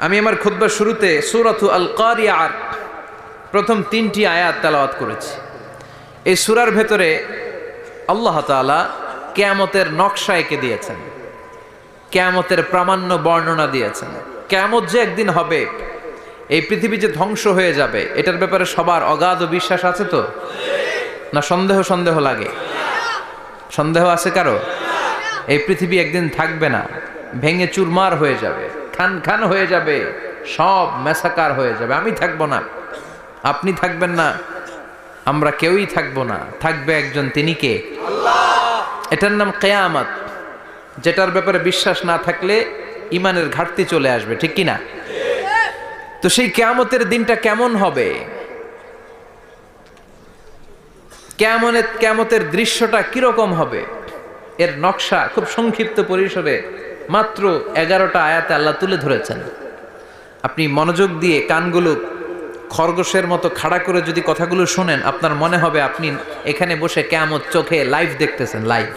আমি আমার খুতবার শুরুতে সূরাতু আল কারিয়ার প্রথম 3টি আয়াত তেলাওয়াত করেছি। এই সূরার ভেতরে আল্লাহ তাআলা কিয়ামতের নকশা এঁকে দিয়েছেন, কিয়ামতের প্রামাণ্য বর্ণনা দিয়েছেন। কিয়ামত যে একদিন হবে, এই পৃথিবী যে ধ্বংস হয়ে যাবে, এটার ব্যাপারে সবার অগাধ বিশ্বাস আছে তো? না সন্দেহ লাগে? সন্দেহ আছে কারো? এই পৃথিবী একদিন থাকবে না, ভেঙে চুরমার হয়ে যাবে, খান হয়ে যাবে, সব মেসাকার হয়ে যাবে। আমি থাকবো না, আপনি থাকবেন না, আমরা কেউই থাকবো না, থাকবে একজন, তিনি কে? আল্লাহ। এটার নাম কিয়ামত, যেটার ব্যাপারে বিশ্বাস না থাকলে ইমানের ঘাটতি চলে আসবে, ঠিক কি না? তো সেই কিয়ামতের দিনটা কেমন হবে, কিয়ামতের দৃশ্যটা কিরকম হবে, এর নকশা খুব সংক্ষিপ্ত পরিসরে মাত্র 11টা আয়াতে আল্লাহ তুলে ধরেছেন। আপনি মনোযোগ দিয়ে কানগুলো খরগোশের মতো খাড়া করে যদি কথাগুলো শোনেন, আপনার মনে হবে আপনি এখানে বসে কিয়ামত চোখে লাইভ দেখতেছেন। লাইভ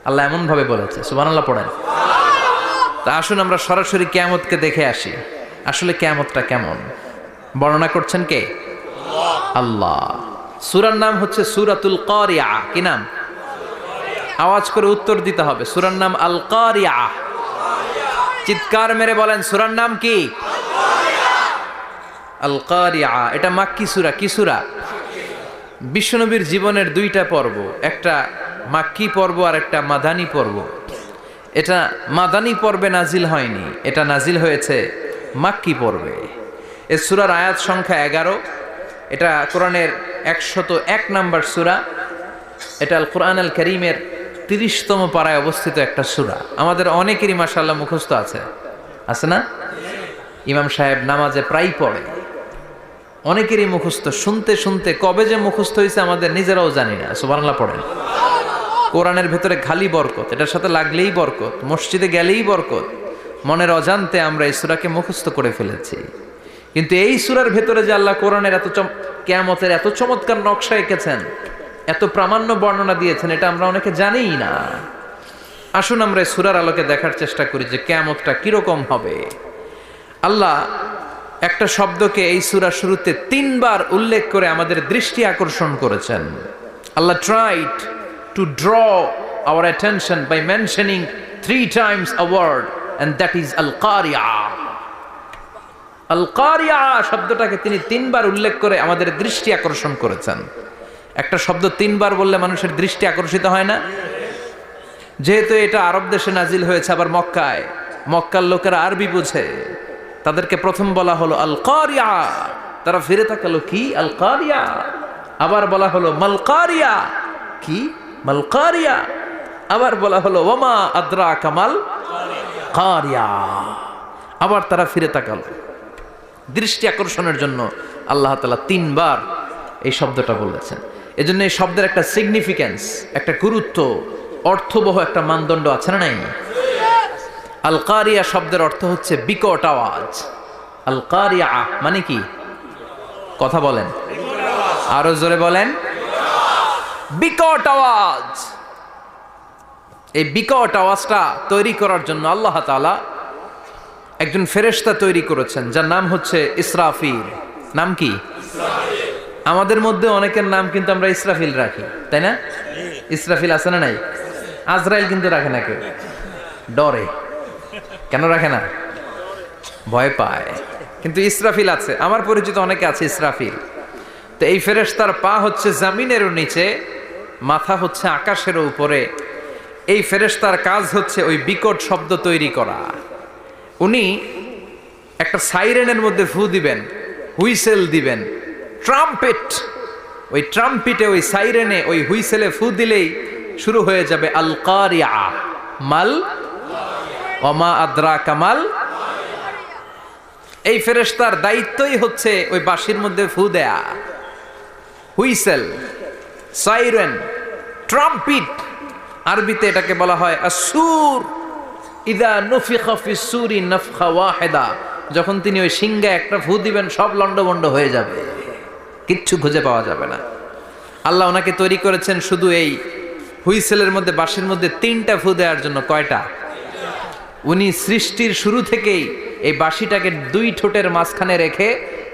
আল্লাহ এমন ভাবে বলেছে, সুবহানাল্লাহ পড়েন। তা আসুন আমরা সরাসরি কিয়ামতকে দেখে আসি। আসলে কিয়ামতটা কেমন বর্ণনা করছেন কে? আল্লাহ। সূরার নাম হচ্ছে সূরাতুল কারিয়া। কি নাম? আওয়াজ করে উত্তর দিতে হবে। সূরার নাম আল কারিয়া। চিৎকার মেরে বলেন, সূরার নাম কি? আল কারিয়া। এটা মাক্কি সূরা। কি সূরা? বিশ্বনবীর জীবনের 2টা পর্ব, একটা মাক্কি পর্ব আর একটা মাদানী পর্ব। এটা মাদানী পর্বে নাজিল হয়নি, এটা নাজিল হয়েছে মাক্কি পর্বে। এই সূরার আয়াত সংখ্যা 11। এটা কোরআনের 101 নম্বর সূরা। এটা আল কোরআন আল কারীমের 30তম পারায় অবস্থিত একটা সূরা। আমাদের অনেকেরই মাশাআল্লাহ মুখস্থ আছে না? ইমাম সাহেব নামাজে প্রায় পড়ে, অনেকেরই মুখস্থ। শুনতে শুনতে কবে যে মুখস্থ হয়েছে আমাদের নিজেরাও জানি না। সুবহানাল্লাহ পড়েন। কোরআনের ভেতরে খালি বরকত, এটার সাথে লাগলেই বরকত, মসজিদে গেলেই বরকত। মনের অজান্তে আমরা এই সূরাকে মুখস্থ করে ফেলেছি। কিন্তু এই সূরার ভেতরে যে আল্লাহ কোরআনের কিয়ামতের এত চমৎকার নকশা এঁকেছেন, এত প্রামাণ্য বর্ণনা দিয়েছেন, এটা আমরা অনেকে জানিই না। আসুন আমরা এই সূরার আলোকে দেখার চেষ্টা করি যে কিয়ামতটা কিরকম হবে। আল্লাহ একটা শব্দকে এই সূরার শুরুতে 3 বার উল্লেখ করে আমাদের দৃষ্টি আকর্ষণ করেছেন। আল্লাহ tried to draw our attention by mentioning 3 times a word, and that is al-qari'ah. al-qari'ah শব্দটাকে তিনি 3 বার উল্লেখ করে আমাদের দৃষ্টি আকর্ষণ করেছেন। একটা শব্দ 3 বার বললে মানুষের দৃষ্টি আকর্ষিত হয় না? যেহেতু এটা আরব দেশে নাজিল হয়েছে, আবার মক্কায়, মক্কার লোকেরা আরবি বুঝে, তাদেরকে প্রথম বলা হলো আল কারিয়া। তারা ফিরে তাকালো, কি আল কারিয়া? আবার বলা হলো মাল কারিয়া। কি মাল কারিয়া? আবার বলা হলো ওয়ামা আদরাকা মাল কারিয়া। আবার তারা ফিরে তাকালো। দৃষ্টি আকর্ষণের জন্য আল্লাহ তাআলা 3 বার এই শব্দটা বলেছেন। এজন্য এই শব্দের একটা সিগনিফিকেন্স, একটা গুরুত্ব, অর্থবহ একটা মানদণ্ড আছে না নাই? আল কারিয়া শব্দের অর্থ হচ্ছে বিকট আওয়াজ। আল কারিয়া মানে কি? কথা বলেন, আরো জোরে বলেন। বিকট আওয়াজ। এই বিকট আওয়াজটা তৈরি করার জন্য আল্লাহ তাআলা একজন ফেরেশতা তৈরি করেছেন, যার নাম হচ্ছে ইসরাফিল। নাম কি? ইসরাফিল। আমাদের মধ্যে অনেকের নাম কিন্তু আমরা ইসরাফিল রাখি, তাই না? ইসরাফিল আছে না নাই? আজরাইল কিন্তু রাখে না কেউ, ডরে। কেন রাখে না? ভয় পায়। কিন্তু ইসরাফিল আছে, আমার পরিচিত অনেকে আছে ইসরাফিল। তো এই ফেরেশতার পা হচ্ছে জমিনেরও নিচে, মাথা হচ্ছে আকাশের উপরে। এই ফেরেশতার কাজ হচ্ছে ওই বিকট শব্দ তৈরি করা। উনি একটা সাইরেনের মধ্যে ফু দিবেন, হুইসেল দিবেন, ট্রাম্পেট। ওই ট্রাম্পিটে, ওই সাইরেনে, ওই হুইসেলে ফু দিলেই শুরু হয়ে যাবে আল কারিয়া। মাল ওমা আদরাকা মাল। এই ফেরেশতার দায়িত্বই হচ্ছে ওই বাঁশির মধ্যে ফু দেয়া। হুইসেল, সাইরেন, ট্রাম্পিট, আরবিতে এটাকে বলা হয় আসুর। ইদা নুফিখা ফিস সূরি নাফখা ওয়াহিদা। যখন তিনি ওই সিংহায় একটা ফু দিবেন, সব লন্ডভন্ড হয়ে যাবে, কিচ্ছু খুঁজে পাওয়া যাবে না। আল্লাহ ওনাকে তৈরি করেছেন শুধু এই হুইসেলের মধ্যে, বাঁশির মধ্যে 3টা ফু দেওয়ার জন্য। কয়টা? উনি সৃষ্টির শুরু থেকেই এই বাঁশিটাকে দুই ঠোঁটের মাঝখানে রেখে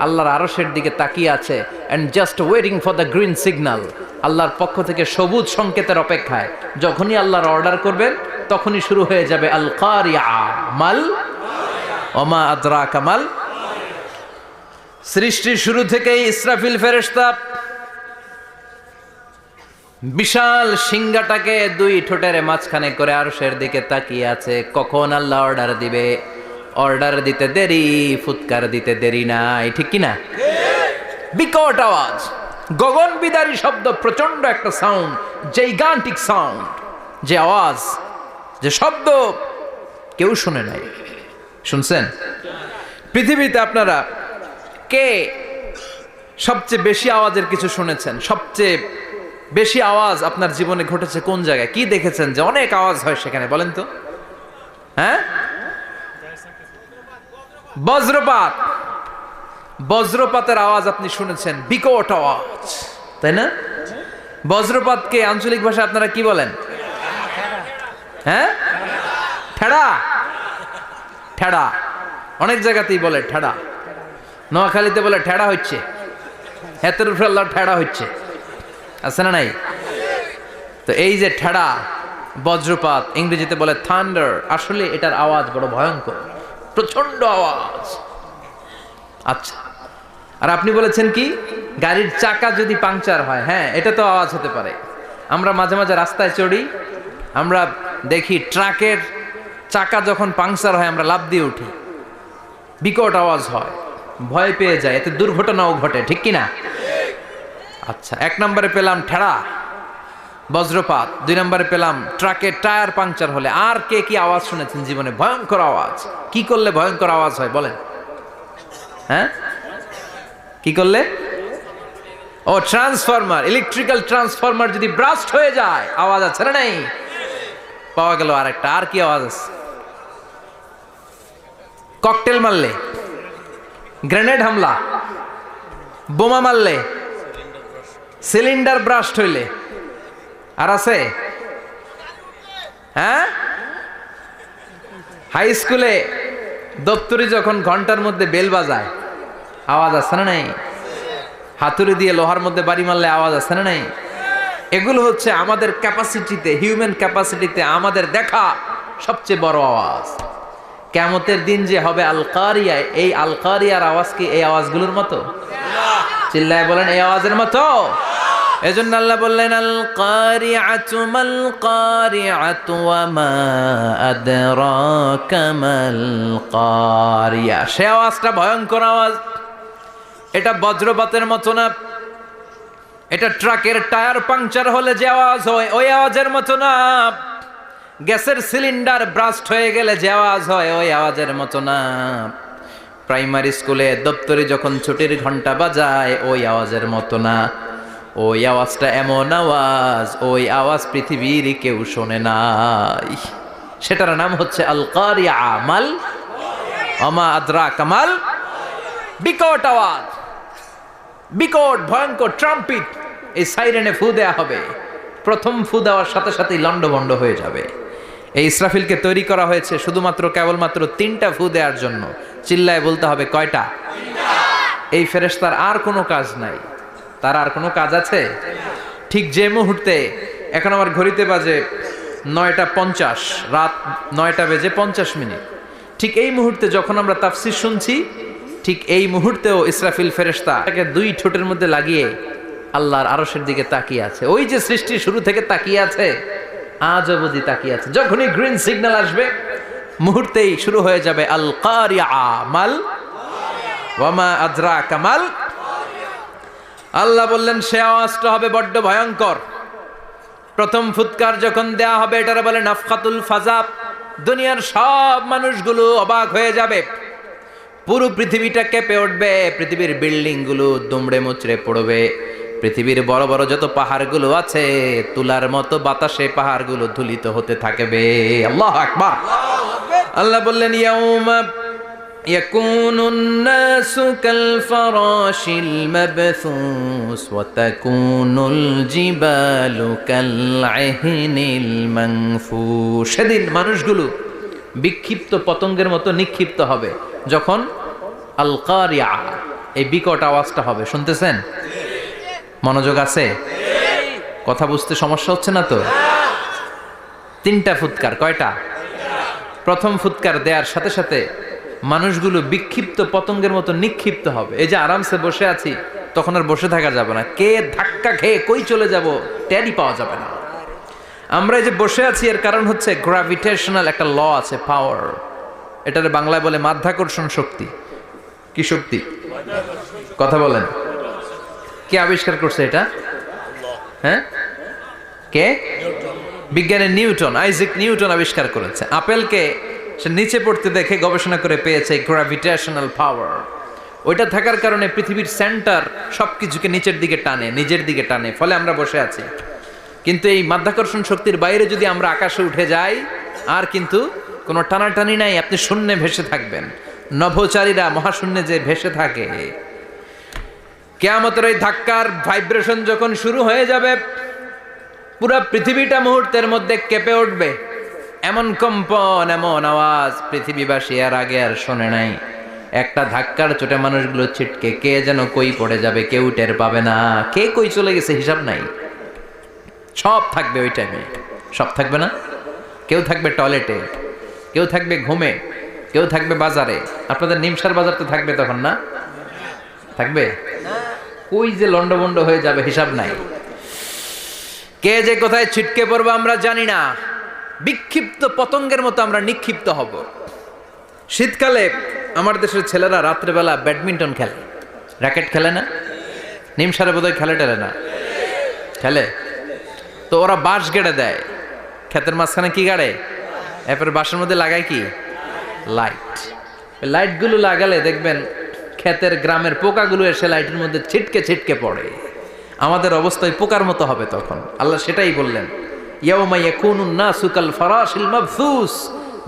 আল্লাহর আরশের দিকে তাকিয়ে আছে and just waiting for the green signal. আল্লাহর পক্ষ থেকে সবুজ সংকেতের অপেক্ষায়। যখনই আল্লাহর অর্ডার করবেন তখনই শুরু হয়ে যাবে আল কারিয়া মাল ওমা আদরাকা মাল। সৃষ্টির শুরু থেকেই ইসরাফিল ফেরেশতা বিশাল সিংহাটাকে দুই ঠোঁটের মাঝখানে করে আরশের দিকে তাকিয়ে আছে, কখন আল্লাহ অর্ডার দিবে। অর্ডার দিতে দেরি, ফুৎকার দিতে দেরি নাই, ঠিক কিনা? বিকট আওয়াজ, গগন বিদারী শব্দ, প্রচন্ড একটা সাউন্ড, জাইগান্টিক সাউন্ড, যে আওয়াজ, যে শব্দ কেউ শুনে নাই। শুনছেন? পৃথিবীতে আপনারা কে সবচেয়ে বেশি আওয়াজের কিছু শুনেছেন? সবচেয়ে বেশি আওয়াজ আপনার জীবনে ঘটেছে কোন জায়গায়? কি দেখেছেন যে অনেক আওয়াজ হয় সেখানে? বলেন তো। হ্যাঁ, বজ্রপাত। বজ্রপাতের আওয়াজ আপনি শুনেছেন, বিকট আওয়াজ, তাই না? বজ্রপাতকে আঞ্চলিক ভাষা আপনারা কি বলেন? হ্যাঁ, ঠেড়া। ঠেড়া অনেক জায়গাতেই বলে ঠেড়া। নোয়াখালীতে বলে ঠেড়া হচ্ছে, হেতের উপরে আল্লাহ ঠেড়া হচ্ছে, আছে না নাই? তো এই যে ঠেড়া, বজ্রপাত, ইংরেজিতে বলে থান্ডার, আসলে এটার আওয়াজ বড় ভয়ঙ্কর, প্রচন্ড আওয়াজ। আচ্ছা, আর আপনি বলেছেন কি গাড়ির চাকা যদি পাংচার হয়, হ্যাঁ এটা তো আওয়াজ হতে পারে। আমরা মাঝে মাঝে রাস্তায় চড়ি, আমরা দেখি ট্রাকের চাকা যখন পাংচার হয় আমরা লাফ দিয়ে উঠি, বিকট আওয়াজ হয়, ভয় পেয়ে যায়, এতে দুর্ঘটনাও ঘটে, ঠিক কিনা? আচ্ছা, এক নম্বরে পেলাম ঠেড়া, বজ্রপাত, দুই নম্বরে পেলাম ট্রাকের টায়ার পাংচার হলে। আর কে কি আওয়াজ শুনেছেন জীবনে? ভয়ঙ্কর আওয়াজ। কি করলে ভয়ঙ্কর আওয়াজ হয় বলেন? হ্যাঁ, কি করলে? ও, ট্রান্সফরমার, ইলেকট্রিক্যাল ট্রান্সফরমার যদি ব্রাস্ট হয়ে যায় আওয়াজ আছে না নাই? পাওয়া গেল আরেকটা। আর কি আওয়াজ আছে? ককটেল মারলে, গ্রেনেড হামলা, বোমা মারলে, সিলিন্ডার ব্রাস্ট হইলে। আর আছে? হ্যাঁ, হাই স্কুলে দপ্তরি যখন ঘন্টার মধ্যে বেল বাজায় আওয়াজ আছে না নাই? হাতুড়ি দিয়ে লোহার মধ্যে বাড়ি মারলে আওয়াজ আছে না নাই? এগুলো হচ্ছে আমাদের ক্যাপাসিটিতে, হিউম্যান ক্যাপাসিটিতে আমাদের দেখা সবচেয়ে বড় আওয়াজ। কিয়ামতের দিন যে হবে আল কারিয়া, এই আল কারিয়ার আওয়াজ কি এই আওয়াজগুলোর মতো? চিল্লায় বলেন, এই আওয়াজের মতো? এজন্য আল্লাহ বললেন আল কারিআতু মাল কারিআতু ওয়া মা আদরাকা মাল কারিয়া। সে আওয়াজটা ভয়ঙ্কর আওয়াজ। এটা বজ্রপাতের মতো না, এটা ট্রাকের টায়ার পাংচার হলে যে আওয়াজ হয় ওই আওয়াজের মতো না, গ্যাসের সিলিন্ডার ব্রাস্ট হয়ে গেলে যে আওয়াজ হয় ওই আওয়াজের মতো না, প্রাইমারি স্কুলে দপ্তরে যখন ছুটির ঘন্টা বাজায় ওই আওয়াজের মতো না। ওই আওয়াজটা এমন আওয়াজ, ওই আওয়াজ পৃথিবীর কেউ শোনে নাই। সেটার নাম হচ্ছে আল কারিয়া মাল ওমা আদরাকা মাল। বিকট আওয়াজ, বিকট ভয়ঙ্কর ট্রাম্পিট। এই সাইরেনে ফু দেয়া হবে, প্রথম ফু দেওয়ার সাথে সাথেই লন্ডভন্ড হয়ে যাবে। এই ইসরাফিলকে তৈরি করা হয়েছে শুধুমাত্র কেবলমাত্র 3টা ফু দেওয়ার জন্য। চিল্লায় বলতে হবে কয়টা? এই ফেরেশতার আর কোনো কাজ নাই। তার আর কোনো কাজ আছে? ঠিক যে মুহূর্তে, এখন আমার ঘড়িতে বাজে 9:50, রাত 9:50, ঠিক এই মুহূর্তে যখন আমরা তাফসীর শুনছি, ঠিক এই মুহূর্তেও ইসরাফিল ফেরেশতা তাকে 2 ঠোঁটের মধ্যে লাগিয়ে আল্লাহর আরশের দিকে তাকিয়ে আছে। ওই যে সৃষ্টির শুরু থেকে তাকিয়ে আছে, আজ অবধি তাকিয়ে আছে। যখনই গ্রিন সিগন্যাল আসবে মুহূর্তেই শুরু হয়ে যাবে আল কারিয়া মাল ওয়া মা আদরাকা মাল। আল্লাহ বললেন সে আওয়াজটা হবে বড্ড ভয়ঙ্কর। প্রথম ফুৎকার যখন দেয়া হবে এটারে বলে নাফখাতুল ফাজা। দুনিয়ার সব মানুষগুলো অবাক হয়ে যাবে, পুরো পৃথিবীটা কেঁপে উঠবে, পৃথিবীর বিল্ডিং গুলো দুমড়ে মুচড়ে পড়বে, পৃথিবীর বড় বড় যত পাহাড়গুলো আছে তুলার মতো বাতাসে পাহাড়গুলো ধুলিত হতে থাকবে। আল্লাহু আকবার। আল্লাহ বললেন ইয়াউমা ইয়াকুনুন নাসু কাল ফারাশিল মাবথুস ওয়া তাকুনুল জিবালু কাল ইহনিল মানফুশ। সেদিন মানুষগুলো বিক্ষিপ্ত পতঙ্গের মতো নিক্ষিপ্ত হবে যখন আল কারিয়া, এই বিকট আওয়াজটা হবে। শুনতেছেন? মনোযোগ আছে? কথা বুঝতে সমস্যা হচ্ছে না তো? 3টা ফুৎকার। কয়টা? প্রথম ফুৎকার দেওয়ার সাথে সাথে মানুষগুলো বিক্ষিপ্ত পতঙ্গের মতো নিক্ষিপ্ত হবে। এই যে আরামসে বসে আছি, তখন আর বসে থাকা যাবে না। কে ধাক্কা খেয়ে কই চলে যাব টেরই পাওয়া যাবে না। আমরা এই যে বসে আছি এর কারণ হচ্ছে গ্র্যাভিটেশনাল একটা ল আছে, পাওয়ার। এটার বাংলায় বলে মাধ্যাকর্ষণ শক্তি। কি শক্তি? কথা বলেন। কে আবিষ্কার করছে এটা? হ্যাঁ, কে? বিজ্ঞানী নিউটন, আইজাক নিউটন আবিষ্কার করেছে। আপেলকে সে নিচে পড়তে দেখে গবেষণা করে পেয়েছে গ্র্যাভিটেশনাল পাওয়ার। ওইটা থাকার কারণে পৃথিবীর সেন্টার সবকিছুকে নিচের দিকে টানে, নিজের দিকে টানে, ফলে আমরা বসে আছি। কিন্তু এই মাধ্যাকর্ষণ শক্তির বাইরে যদি আমরা আকাশে উঠে যাই, আর কিন্তু কোনো টানাটানি নাই, আপনি শূন্যে ভেসে থাকবেন। নভোচারীরা মহাশূন্যে যে ভেসে থাকে, কিয়ামতের এই ধাক্কার ভাইব্রেশন যখন শুরু হয়ে যাবে, পুরো পৃথিবীটা মুহূর্তের মধ্যে কেঁপে উঠবে। এমন কম্পন, এমন আওয়াজ পৃথিবীবাসী আর আগে আর শোনে নাই। একটা ধাক্কার চোটে মানুষগুলো ছিটকে কে যেন কই পড়ে যাবে, কেউ টের পাবে না। কে কই চলে গেছে হিসাব নাই। সব থাকবে ওই টাইমে, সব থাকবে না। কেউ থাকবে টয়লেটে, কেউ থাকবে ঘুমে, কেউ থাকবে বাজারে। আপনাদের নিমসার বাজার তো থাকবে তখন, না থাকবে? কই যে লন্ডভন্ড হয়ে যাবে হিসাব নাই। কে যে কোথায় ছিটকে পড়বো আমরা জানি না। বিক্ষিপ্ত পতঙ্গের মতো আমরা নিক্ষিপ্ত হব। শীতকালে আমার দেশের ছেলেরা রাত্রেবেলা ব্যাডমিন্টন খেলে, র্যাকেট খেলে না? নিমসারে বোধহয় খেলে টেলে না, খেলে তো। ওরা বাঁশ গেড়ে দেয় ক্ষেতের মাঝখানে। কি গাড়ে? এরপরে বাঁশের মধ্যে লাগায় কি? লাইট। লাইটগুলো লাগালে দেখবেন ক্ষেতের গ্রামের পোকাগুলো এসে লাইটের মধ্যে ছিটকে ছিটকে পড়ে। আমাদের অবস্থায় পোকার মতো হবে তখন। আল্লাহ সেটাই বললেন, ইয়াউমা ইয়াকুনুন নাসু কাল ফারাশিল মাবসুস।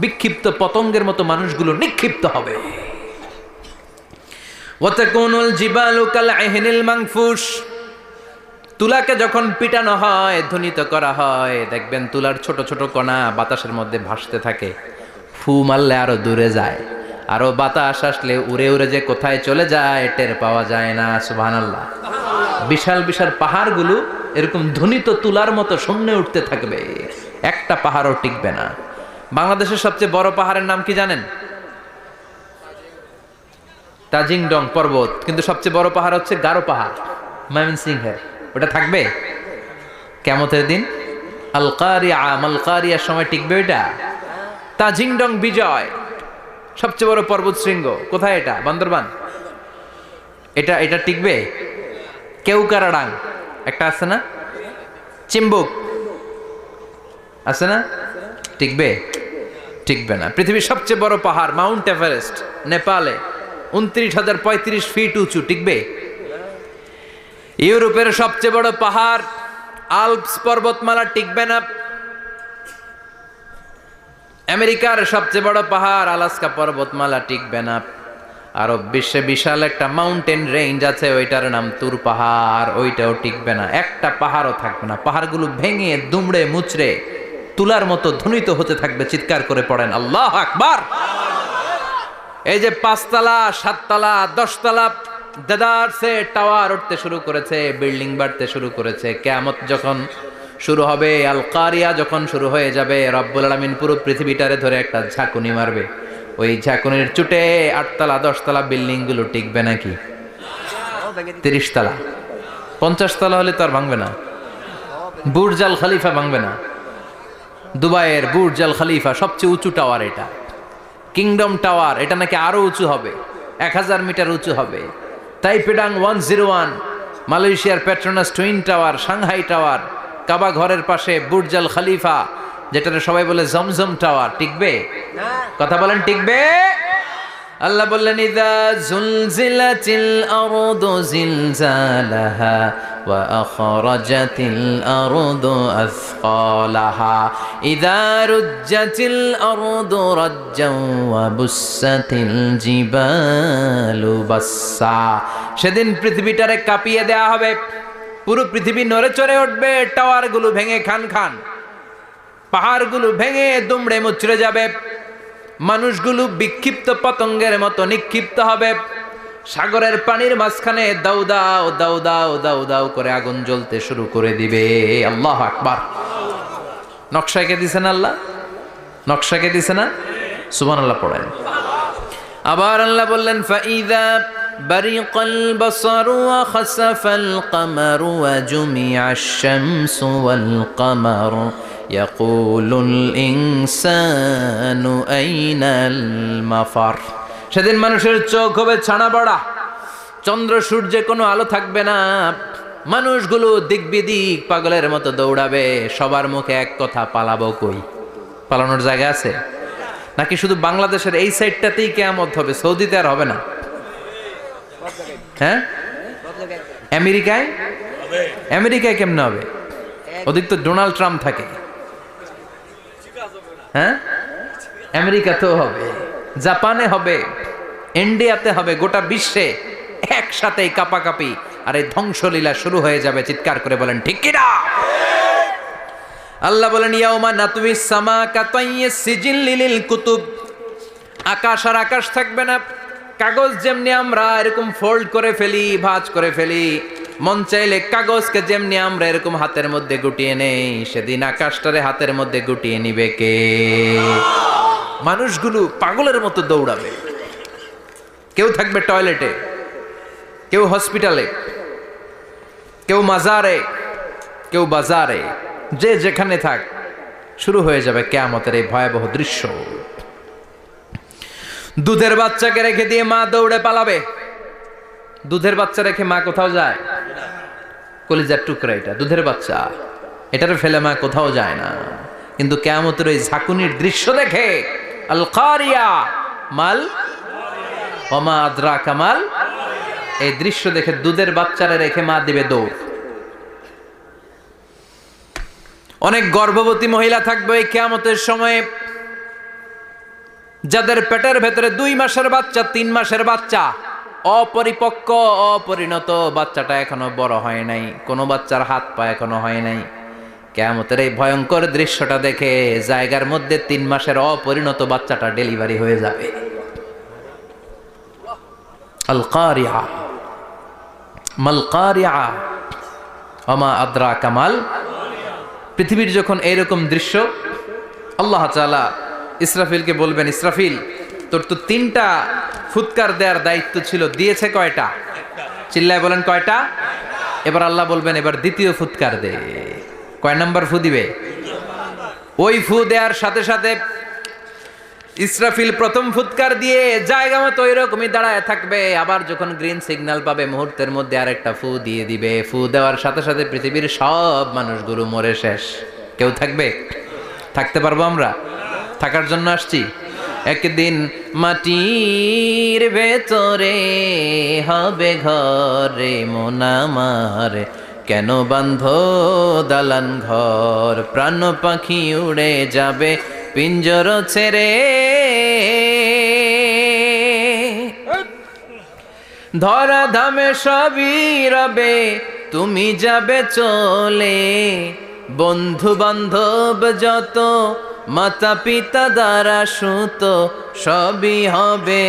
বিক্ষিপ্ত পতঙ্গের মতো মানুষগুলো নিক্ষিপ্ত হবে। ওয়া তাকুনুল জিবালু কাল আহিনিল মানফুস। তুলাকে যখন পিটানো হয়, ধ্বনিত করা হয়, দেখবেন তুলার ছোট ছোট কণা বাতাসের মধ্যে ভাসতে থাকে। ফু মারলে আরো দূরে যায়, আরো বাতাস আসলে উড়ে উড়ে যে কোথায় চলে যায় টের পাওয়া যায় না। সুবহানাল্লাহ। বিশাল বিশাল পাহাড়গুলো এরকম ধ্বনিত তুলার মতো শূন্যে উঠতে থাকবে, একটা পাহাড়ও টিকবে না। বাংলাদেশের সবচেয়ে বড় পাহাড়ের নাম কি জানেন? তাজিংডং পর্বত। কিন্তু সবচেয়ে বড় পাহাড় হচ্ছে গারো পাহাড়, ময়মনসিংহের। ওটা থাকবে কিয়ামতের দিন। আল কারিয়া, মাল কারিয়ার সময় টিকবে ওইটা। তাজিংডং বিজয় সবচেয়ে বড় পর্বত শৃঙ্গ। কোথায় এটা? বান্দরবান। এটা টিকবে? কেউকারাডাং একটা আছে না? চিম্বুক আছে না? টিকবে? টিকবে না। পৃথিবীর সবচেয়ে বড় পাহাড় মাউন্ট এভারেস্ট নেপালে, 29,035 ফিট উঁচু, টিকবে? ইউরোপের সবচেয়ে বড় পাহাড় আল্পস পর্বতমালা, টিকবে না। আমেরিকার সবচেয়ে বড় পাহাড় আলাস্কা পর্বতমালা, টিকবে না। আরব বিশ্বে বিশাল একটা মাউন্টেন রেঞ্জ আছে, ওইটার নাম তুর পাহাড়, ওইটাও টিকবে না। একটা পাহাড়ও থাকবে না। পাহাড়গুলো ভেঙে দুমড়ে মুচড়ে তুলার মতো ধ্বনিত হতে থাকবে। চিৎকার করে পড়েন আল্লাহু আকবার। এই যে 5 তলা, 7 তলা, 10 তলা দেদারসে টাওয়ার উঠতে শুরু করেছে, বিল্ডিং বাড়তে শুরু করেছে। কিয়ামত যখন শুরু হবে, আল কারিয়া যখন শুরু হয়ে যাবে, রব্বুল আলামিন পুরো পৃথিবীটারে ধরে একটা ঝাঁকুনি মারবে। ওই ঝাঁকুনির চুটে 8 তলা 10 তলা বিল্ডিং গুলো টিকবে নাকি? 30 তলা 50 তলা হলে তো আর ভাঙবে না। বুর্জ আল খলিফা ভাঙবে না। দুবাইয়ের বুর্জ আল খলিফা সবচেয়ে উঁচু টাওয়ার এটা। কিংডম টাওয়ার, এটা নাকি আরো উঁচু হবে, 1000 মিটার উঁচু হবে। তাইপেডাং 101, মালয়েশিয়ার Petronas twin tower, Shanghai tower, Kaaba ঘরের পাশে বুর্জ আল খলিফা, যেটারে সবাই বলে জমজম টাওয়ার, টিকবে? কথা বলেন, টিকবে? আল্লাহ বললেন, ইযা জুলজিলাতিল আরদু জিলজালাহা ওয়া আখরাজাতিল আরদু আসকালাহা ইযা রুজ্জাতিল আরদু রাজ্জাও ওয়া বুসাতিল জিবালু বাসসা। সেদিন পৃথিবীটারে কাঁপিয়ে দেয়া হবে, পুরো পৃথিবী নড়ে চড়ে উঠবে, টাওয়ারগুলো ভেঙে খান খান, পাহাড়গুলো ভেঙে দুমড়ে মুচড়ে যাবে। মানুষগুলো বিক্ষিপ্ত পতঙ্গের মতো নিক্ষিপ্ত হবে, সাগরের পানির মাঝখানে দাউ দাউ দাউ দাউ দাউ দাউ করে আগুন জ্বলতে শুরু করে দিবে। আল্লাহু আকবার। নকশাকে দিছে না আল্লাহ, নকশাকে দিছে না, সুবহানাল্লাহ পড়েন। আবার আল্লাহ বললেন ফাইদা বারিকাল বাসারু ওয়া খাসাফাল কামারু ওয়া জুমিআশ শামসু ওয়াল কামারু ইয়াকুলুল ইনসানু আইনাল মাফার। সেদিন মানুষের চোখ হবে ছানা বড়া, চন্দ্র সূর্যে কোনো আলো থাকবে না, মানুষগুলো দিক বিদিক পাগলের মতো দৌড়াবে, সবার মুখে এক কথা, পালাবো কই? পালানোর জায়গা আছে নাকি শুধু বাংলাদেশের এই সাইডটাতেই কিয়ামত হবে, সৌদিতে আর হবে না? হ্যাঁ, আমেরিকায়, আমেরিকায় কেমনে হবে? ওদিক তো ডোনাল্ড ট্রাম্প থাকে। হ্যাঁ, আমেরিকাতেও হবে, জাপানে হবে, ইন্ডিয়াতে হবে, গোটা বিশ্বে একসাথে কাপাকাপি আর এই ধ্বংসলীলা শুরু হয়ে যাবে। চিৎকার করে বলেন ঠিক কিনা? আল্লাহ বলেন ইয়াউমা নাতুমিস সামা কাতাইয়িস সিজিল লিল কুতুব। আকাশ আর আকাশ থাকবে না, কাগজ যেমনি আমরা এরকম ফোল্ড করে ফেলি, ভাঁজ করে ফেলি, মন চাইলে কাগজকে যেমনি আমরা এরকম হাতের মধ্যে গুটিয়ে নেই, সেদিন আকাশটারে হাতের মধ্যে গুটিয়ে নিবে কে? মানুষগুলো পাগলের মতো দৌড়াবে। কেউ থাকবে টয়লেটে, কেউ হসপিটালে, কেউ মাজারে, কেউ বাজারে, যে যেখানে থাক, শুরু হয়ে যাবে কিয়ামতের এই ভয়াবহ দৃশ্য। দুধের বাচ্চাকে রেখে দিয়ে মা দৌড়ে পালাবে। দুধের বাচ্চা রেখে মা কোথাও যায়? কলিজার টুকরা এটা, দুধের বাচ্চা, এটারে ফেলে মা কোথাও যায় না। কিন্তু কিয়ামতের ওই ঝাঁকুনির দৃশ্য দেখে, আল কারিয়া মাল ওয়া মা আদরাকা মাল, এই দৃশ্য দেখে দুধের বাচ্চারে রেখে মা দিবে দৌড়। অনেক গর্ভবতী মহিলা থাকবে এই কিয়ামতের সময়ে, যাদের পেটের ভেতরে 2 মাসের বাচ্চা, 3 মাসের বাচ্চা, অপরিপক্ক অপরিণত, বাচ্চাটা এখনো বড় হয় নাই, কোনো বাচ্চার হাত পা এখনো হয় নাই। কিয়ামতের এই ভয়ঙ্কর দৃশ্যটা দেখে জায়গার মধ্যে 3 মাসের অপরিণত বাচ্চাটা ডেলিভারি হয়ে যাবে। আল কারিয়া মাল কারিয়া ওয়া মা আদরাকা মাল। পৃথিবীর যখন এইরকম দৃশ্য, আল্লাহ তাআলা ইসরাফিলকে বলবেন, ইসরাফিল তোর তো 3টা ফুৎকার দেওয়ার দায়িত্ব ছিল, দিয়েছে কয়টা? চিল্লায় বলেন কয়টা? এবার আল্লাহ বলবেন এবার দ্বিতীয় ফুৎকার দে। কয় নাম্বার ফু দিবে? ওই ফু দেওয়ার সাথে সাথে ইসরাফিল প্রথম ফুৎকার দিয়ে জায়গা মতো এরকমই দাঁড়ায় থাকবে, আবার যখন গ্রিন সিগন্যাল পাবে মুহূর্তের মধ্যে আরেকটা ফু দিয়ে দিবে। ফু দেওয়ার সাথে সাথে পৃথিবীর সব মানুষগুলো মরে শেষ। কেউ থাকবে? থাকতে পারবো আমরা? থাকার জন্য আসছি। একদিন মাটির ভেতরে হবে ঘরে মন আমার, কেন বাঁধো দালান ঘর, প্রাণ পাখি উড়ে যাবে পিঞ্জর ছেড়ে, ধরা ধামে সবই রবে তুমি যাবে চলে, বন্ধু বান্ধব যত মাতা পিতা দ্বারা সুত সবই হবে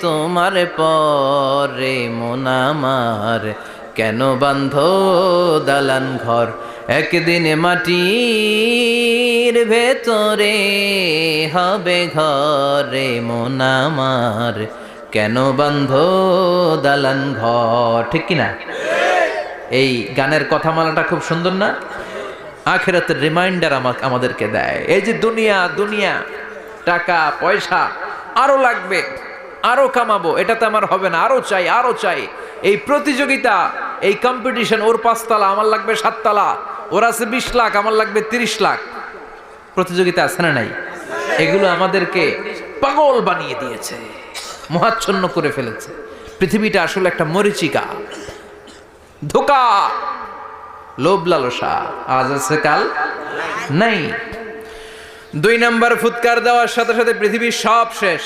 তোমার পরে মন আমার, কেন বাঁধো দালান ঘর, একদিন মাটির ভেতরে হবে ঘরে মন আমার, কেন বাঁধো দালান ঘর। ঠিক কিনা? এই গানের কথামালাটা খুব সুন্দর না? আখিরাতের রিমাইন্ডার আমাদেরকে দেয়। এই যে দুনিয়া দুনিয়া, টাকা পয়সা আরো লাগবে, আরো কামাবো, এটাতে আমার হবে না, আরো চাই আরো চাই। এই প্রতিযোগিতা, এই কম্পিটিশন, ওর 5 তলা আমার লাগবে 7 তলা, ওর আছে 20 লাখ আমার লাগবে 30 লাখ, প্রতিযোগিতা আছে না নাই? এগুলো আমাদেরকে পাগল বানিয়ে দিয়েছে, মোহাচ্ছন্ন করে ফেলেছে। পৃথিবীটা আসলে একটা মরিচিকা, ধোঁকা, লোভ লালসা, আজ আছে কাল নাই। 2 নম্বর ফুৎকার দেওয়ার সাথে সাথে পৃথিবীর সব শেষ।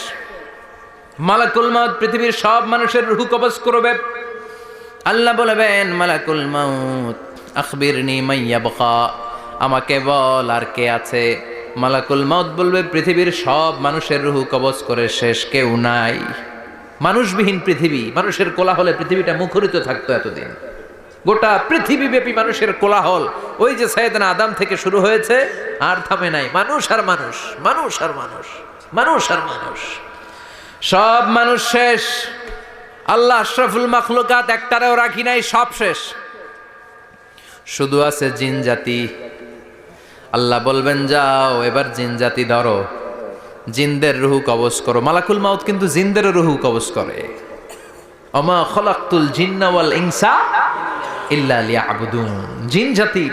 মালাকুল মাউত পৃথিবীর সব মানুষের রূহ কবজ করবে। আল্লাহ বলবেন মালাকুল মাউত আখবিরনি মান ইয়াবকা, আমাকে বল আর কে আছে। মালাকুল মাউত বলবে পৃথিবীর সব মানুষের রুহু কবজ করে শেষ, কেউ নাই। মানুষবিহীন পৃথিবী, মানুষের কোলাহলে পৃথিবীটা মুখরিত থাকতো এতদিন। গোটা পৃথিবীব্যাপী মানুষের কোলাহল, ওই যে সাইয়েদনা আদম থেকে শুরু হয়েছে, আর থামে নাই। মানুষ আর মানুষ, মানুষ আর মানুষ, মানুষ আর মানুষ, সব মানুষ শেষ। আল্লাহ আশরাফুল মাখলুকাত একটারেও রাখি নাই, সব শেষ। শুধু আছে জিন জাতি। আল্লাহ বলবেন যাও এবার জিন জাতি ধরো, জিনদের রুহু কবজ করো। মালাকুল মাউত কিন্তু জিনদের রুহু কবজ করে। ওমা খলাকতুল জিন্না ওয়াল ইনসা ইল্লা লিয়াবুদুন। জিন জাতি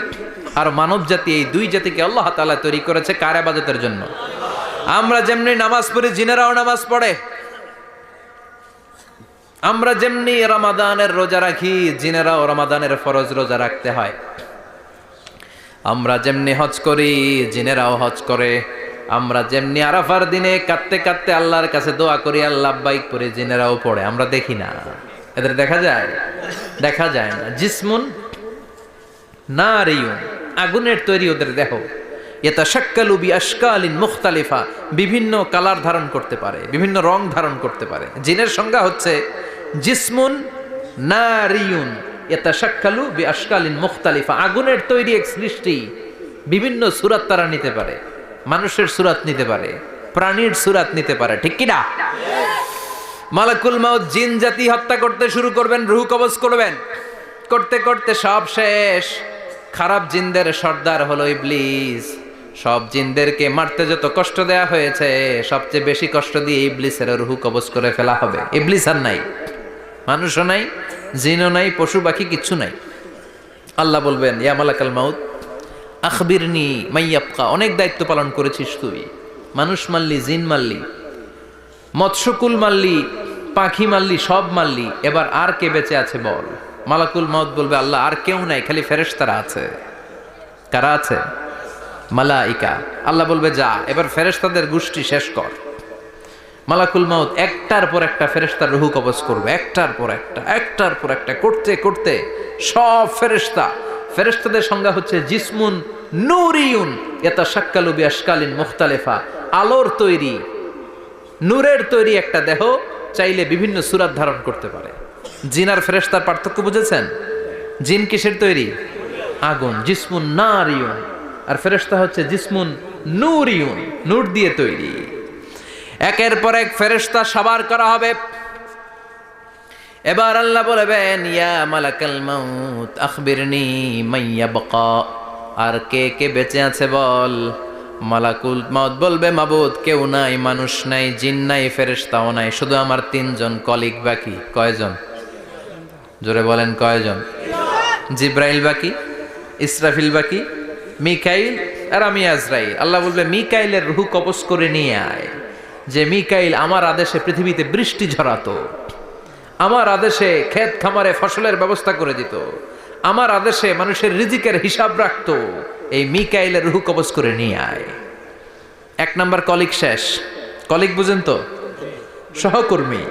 আর মানব জাতি, এই দুই জাতিকে আল্লাহ তাআলা তৈরি করেছে কার ইবাদতের জন্য? আমরা যেমনি নামাজ পড়ি, জিনেরাও নামাজ পড়ে। আমরা যেমনি রমাদানের রোজা রাখি, জিনেরাও রমাদানের ফরজ রোজা রাখতে হয়। আমরা যেমনি হজ করি, জিনেরাও হজ করে। আমরা যেমনি আরাফার দিনে কাঁদতে কাঁদতে আল্লাহর কাছে দোয়া করি, আল্লাহ লাব্বাইক পড়ে, জিনেরাও পড়ে। আমরা দেখি না, এদের দেখা যায়? দেখা যায় না। জিসমুন নারিয়ুন, আগুনের তৈরি ওদের দেহ। ইয়াতাশাক্কালু বিআশকালিন মুখতালিফা, বিভিন্ন কালার ধারণ করতে পারে, বিভিন্ন রং ধারণ করতে পারে। জিনের সংজ্ঞা হচ্ছে জিসমুন নারিয়ুন ইয়াতাশাক্কালু বিআশকালিন মুখতালিফা, আগুনের তৈরি এক সৃষ্টি। বিভিন্ন সূরত তারা নিতে পারে, মানুষের সূরত নিতে পারে, প্রাণীর সূরত নিতে পারে, ঠিক কি না? মালাকুল মাউত জিন জাতি হত্যা করতে শুরু করবেন, রূহ কবজ করবেন। করতে করতে সব শেষ। খারাপ জিনদের সর্দার হলো ইবলিস। সব জিনদেরকে মারতে যত কষ্ট দেয়া হয়েছে, সবচেয়ে বেশি কষ্ট দিয়ে ইবলিসের রূহ কবজ করে ফেলা হবে। ইবলিস আর নাই, মানুষও নাই, জিনও নাই, পশু পাখি কিচ্ছু নাই। আল্লাহ বলবেন ইয়া মালাকাল মাউত আখবিরনি মাইয়াবকা, অনেক দায়িত্ব পালন করেছিস তুই। মানুষ মারলি, জিন মারলি, মৎস্যকুল মারলি, পাখি মারলি, সব মারলি, এবার আর কে বেঁচে আছে বল। মালাকুল মাউত বলবে আল্লাহ আর কেউ নাই, খালি ফেরেশতারা আছে। কারা আছে? মালাইকা। আল্লাহ বলবে যা এবার ফেরেশতাদের গোষ্ঠী শেষ কর। মালাকুল মাউত একটার পর একটা ফেরেশতার রূহ কবজ করবে, একটার পর একটা, একটার পর একটা, করতে করতে সব ফেরেশতা। ফেরেশতাদের সংজ্ঞা হচ্ছে জিসমুন নূরিয়ুন ইয়াতাশাক্কালু বিআশকালিন মুখতালিফা, আলোর তৈরি, নূরের তৈরি একটা দেহ, চাইলে বিভিন্ন সূরত ধারণ করতে পারে। জিন আর ফেরেশতার পার্থক্য বুঝেছেন? জিন কিসের তৈরি? আগুন, জিসমুন নারিয়ুন। আর ফেরেশতা হচ্ছে জিসমুন নূরিয়ুন, নূর দিয়ে তৈরি। একের পর এক ফেরেশতা সবার করা হবে। এবার আল্লাহ বলবেন ইয়া মালাকাল মাউত আখবিরনি মাইয়াবকা, আর কে কে বেঁচে আছে বল। মালাকুল মাউত বলবে মাবুদ কেউ নাই, মানুষ নাই, জিন নাই, ফেরেশতাও নাই, শুধু আমার তিনজন কলিগ বাকি। কয়জন? জোরে বলেন কয়জন? জিব্রাইল বাকি, ইসরাফিল বাকি, মিকাইল আর আমি আজরাইল। আল্লাহ বলবে মিকাইলের রূহ কবজ করে নিয়ে আয়। যে মিকাইল আমার আদেশে পৃথিবীতে বৃষ্টি ঝরাতো, আমার আদেশে ক্ষেত খামারে ফসলের ব্যবস্থা করে দিত, আমার আদেশে মানুষের রিজিকের হিসাব রাখতো, এই মিকাইলের রূহ কবজ করে নিয়ে আয়। এক নাম্বার কলিগ শেষ। কলিগ বুঝেন তো? সহকর্মী।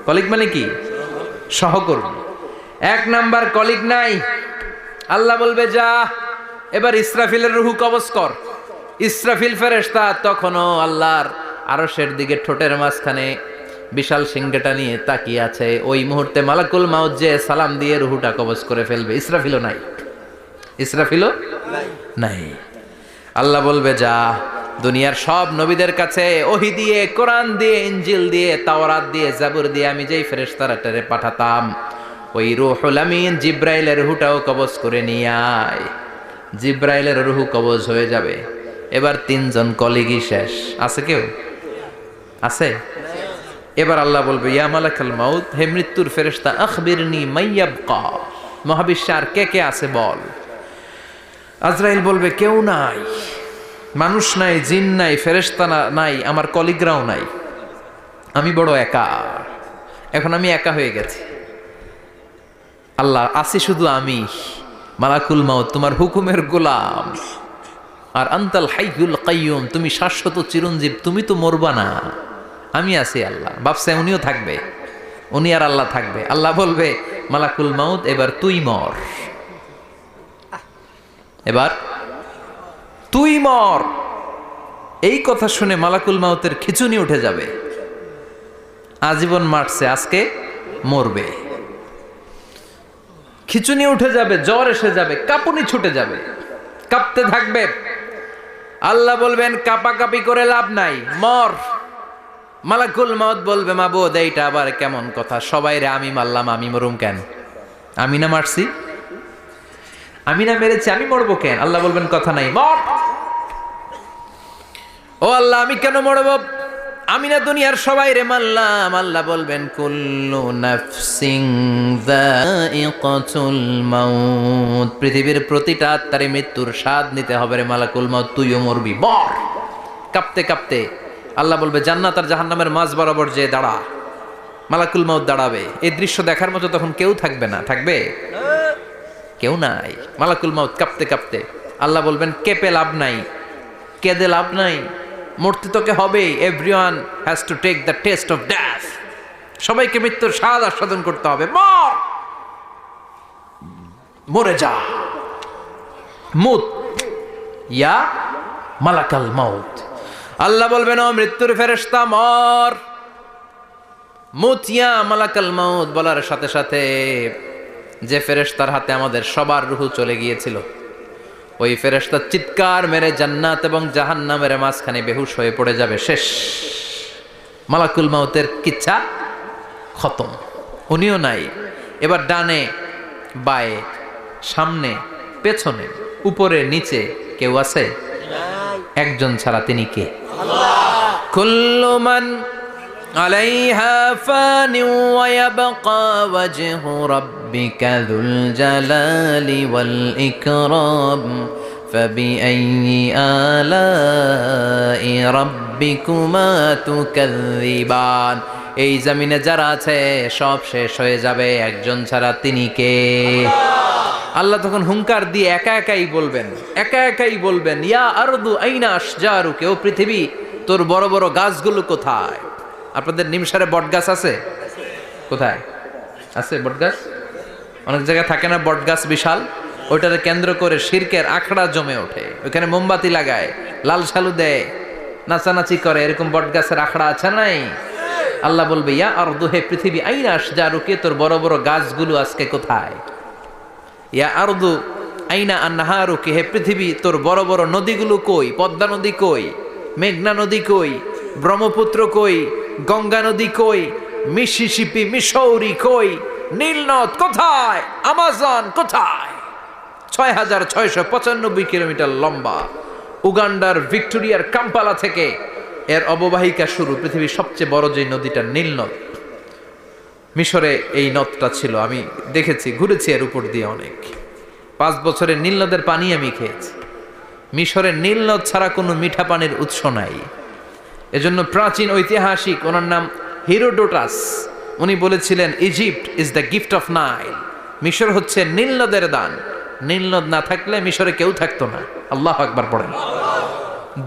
কলিগ মানে কি? সহকর্মী। এক নাম্বার কলিগ নাই। আল্লাহ বলবে যা এবার ইসরাফিলের রূহ কবজ কর। ইসরাফিল ফেরেশতা তখনও আল্লাহর আরশের দিকে ঠোঁটের মাঝখানে বিশাল সিংহটা নিয়ে তাকিয়ে আছে। ওই মুহূর্তে মালাকুল মাউত যে সালাম দিয়ে রূহটা কবজ করে ফেলবে। ইসরাফিলও নাই, ইসরাফিলও নাই। আল্লাহ বলবে যা দুনিয়ার সব নবীদের কাছে ওহী দিয়ে, কোরআন দিয়ে, ইনজিল দিয়ে, তাওরাত দিয়ে, জাবুর দিয়ে আমি যেই ফেরেশতারে পাঠাতাম, ওই রূহুল আমিন জিব্রাইলের রূহটাও কবজ করে নিয়ে আয়। জিব্রাইলের রূহ কবজ হয়ে যাবে। এবার তিনজন কলিগই শেষ। আছে কেউ? আছে? এবার আল্লাহ বলবে ইয়া মালাকাল মাউত, হে মৃত্যুর ফেরেশতা আখবিরনি মাইয়াবকা, মহাবিশ্বে আর কে কে আছে বল। আজরাইল বলবে কেউ নাই, মানুষ নাই, জিন নাই, ফেরেশতা নাই, আমার কলিগরাও নাই, আমি বড় একা। এখন আমি একা হয়ে গেছি। আল্লাহ আছি শুধু আমি। মালাকুল মাউত তোমার হুকুমের গোলাম। আর আনতাল হাইয়ুল কাইয়ুম, তুমি শাশ্বত চিরঞ্জীব, তুমি তো মরবা না, আমি আছি। আল্লাহ ভাবছে উনিও থাকবে, উনি আর আল্লাহ থাকবে। আল্লাহ বলবে মালাকুল মাউত এবার তুই মর, এবার তুই মর। এই কথা শুনে মালাকুল মাউতের খিচুনি উঠে যাবে। আজীবন মারছে, আজকে মরবে। খিচুনি উঠে যাবে, জ্বর এসে যাবে, কাঁপুনি ছুটে যাবে, কাঁপতে থাকবে। আল্লাহ বলবেন কাঁপাকাঁপি করে লাভ নাই, মর। মালাকুল মাউত বলবে মাবুদ এইটা আবার কেমন কথা, সবাই রে আমি মারলাম, আমি মরুম কেন? আমি না মারছি, আমি না মেরেছি, আমি মরবো কেন? আল্লাহ বলবেন কথা নাই, মর। ও আল্লাহ আমি কেন মরবো? আমি না দুনিয়ার সবাই রে মারলাম। আল্লাহ বলবেন কুল্লু নাফসিন যায়িকাতুল মাউত, পৃথিবীর প্রতিটা আত্মারে মৃত্যুর স্বাদ নিতে হবে রে মালাকুল মাউত, তুইও মরবি, মর। কাঁপতে কাঁপতে আল্লাহ বলবে জান্নাত আর জাহান্নামের মাঝ বরাবর যে দাঁড়া। মালাকুল মাউত দাঁড়াবে, এই দৃশ্য দেখার মতো তখন কেউ থাকবে না, থাকবে কেউ নাই। মালাকুল মাউত কাঁপতে কাঁপতে আল্লাহ বলবেন কেঁপে লাভ নাই, কেঁদে লাভ নাই, মরতে তোকে হবে। Everyone has to take the taste of death, সবাইকে মৃত্যুর স্বাদ আস্বাদন করতে হবে, মর, মরে যা। মুত ইয়া মালাকাল মাউত। আল্লাহ বলবেন ও মৃত্যুর ফেরেশতা মর। মুত ইয়া মালাকাল মাউত বলার সাথে সাথে যে ফেরেশতার হাতে আমাদের সবার রূহ চলে গিয়েছিল, ওই ফেরেশতা চিৎকার মেরে জান্নাত এবং জাহান্নামের মাঝখানে বেহুশ হয়ে পড়ে যাবে, শেষ। মালাকুল মাউতের কিচ্ছা খতম, উনিও নাই। এবার ডানে বায়ে সামনে পেছনে উপরে নিচে কেউ আছে? একজন ছাড়া, তিনি কে? কুল্লু মান আলাইহা ফানি ওয়া ইয়াবকা ওয়াজহু রাব্বিকা যুল জালালি ওয়াল ইকরাম ফাবিআইয়ি আলাই রাব্বিকুমা তুকাযযিবান। এই জমিনে যারা আছে সব শেষ হয়ে যাবে, একজন ছাড়া, তিনি কে? আল্লাহ তখন হুঙ্কার দিয়ে একা একাই বলবেন, একা একাই বলবেন ইয়া আরদু আইনা আশজারুকা, ও পৃথিবী তোর বড় বড় গাছগুলো কোথায়? আপনাদের নিমসারে বট গাছ আছে? কোথায় আছে বট গাছ? অনেক জায়গায় থাকে না বট গাছ বিশাল, ওইটাকে কেন্দ্র করে শিরকের আখড়া জমে ওঠে, ওইখানে মোমবাতি লাগায়, লাল সালু দেয়, নাচানাচি করে, এরকম বট গাছের আখড়া আছে নাই? আল্লাহ বলবে ইয়া আরদু, হে পৃথিবী, আইনা আশজারুকা, তোর বড় বড় গাছগুলো আজকে কোথায়? ইয়া আরদু আইনা আনহারুকা, হে পৃথিবী তোর বড় বড় নদীগুলো কই? পদ্মা নদী কই? মেঘনা নদী কই? ব্রহ্মপুত্র কই? গঙ্গা নদী কই? মিসিসিপি, মিসৌরি কই? নীলনদ কোথায়? আমাজন কোথায়? ৬,৬৯৫ কিলোমিটার লম্বা, উগান্ডার ভিক্টোরিয়ার কাম্পালা থেকে এর অববাহিকা শুরু। পৃথিবীর সবচেয়ে বড় যে নদীটা নীলনদ, মিশরে এই নদটা ছিল, আমি দেখেছি, ঘুরেছি এর উপর দিয়ে অনেক। 5 বছরের নীলনদের পানি আমি খেয়েছি। মিশরের নীলনদ ছাড়া কোনো মিঠা পানির উৎস নাই। এজন্য প্রাচীন ঐতিহাসিক, ওনার নাম হিরোডোটাস, উনি বলেছিলেন Egypt is the gift of Nile, মিশর হচ্ছে নীলনদের দান। নীলনদ না থাকলে মিশরে কেউ থাকতো না। আল্লাহু আকবার পড়েন।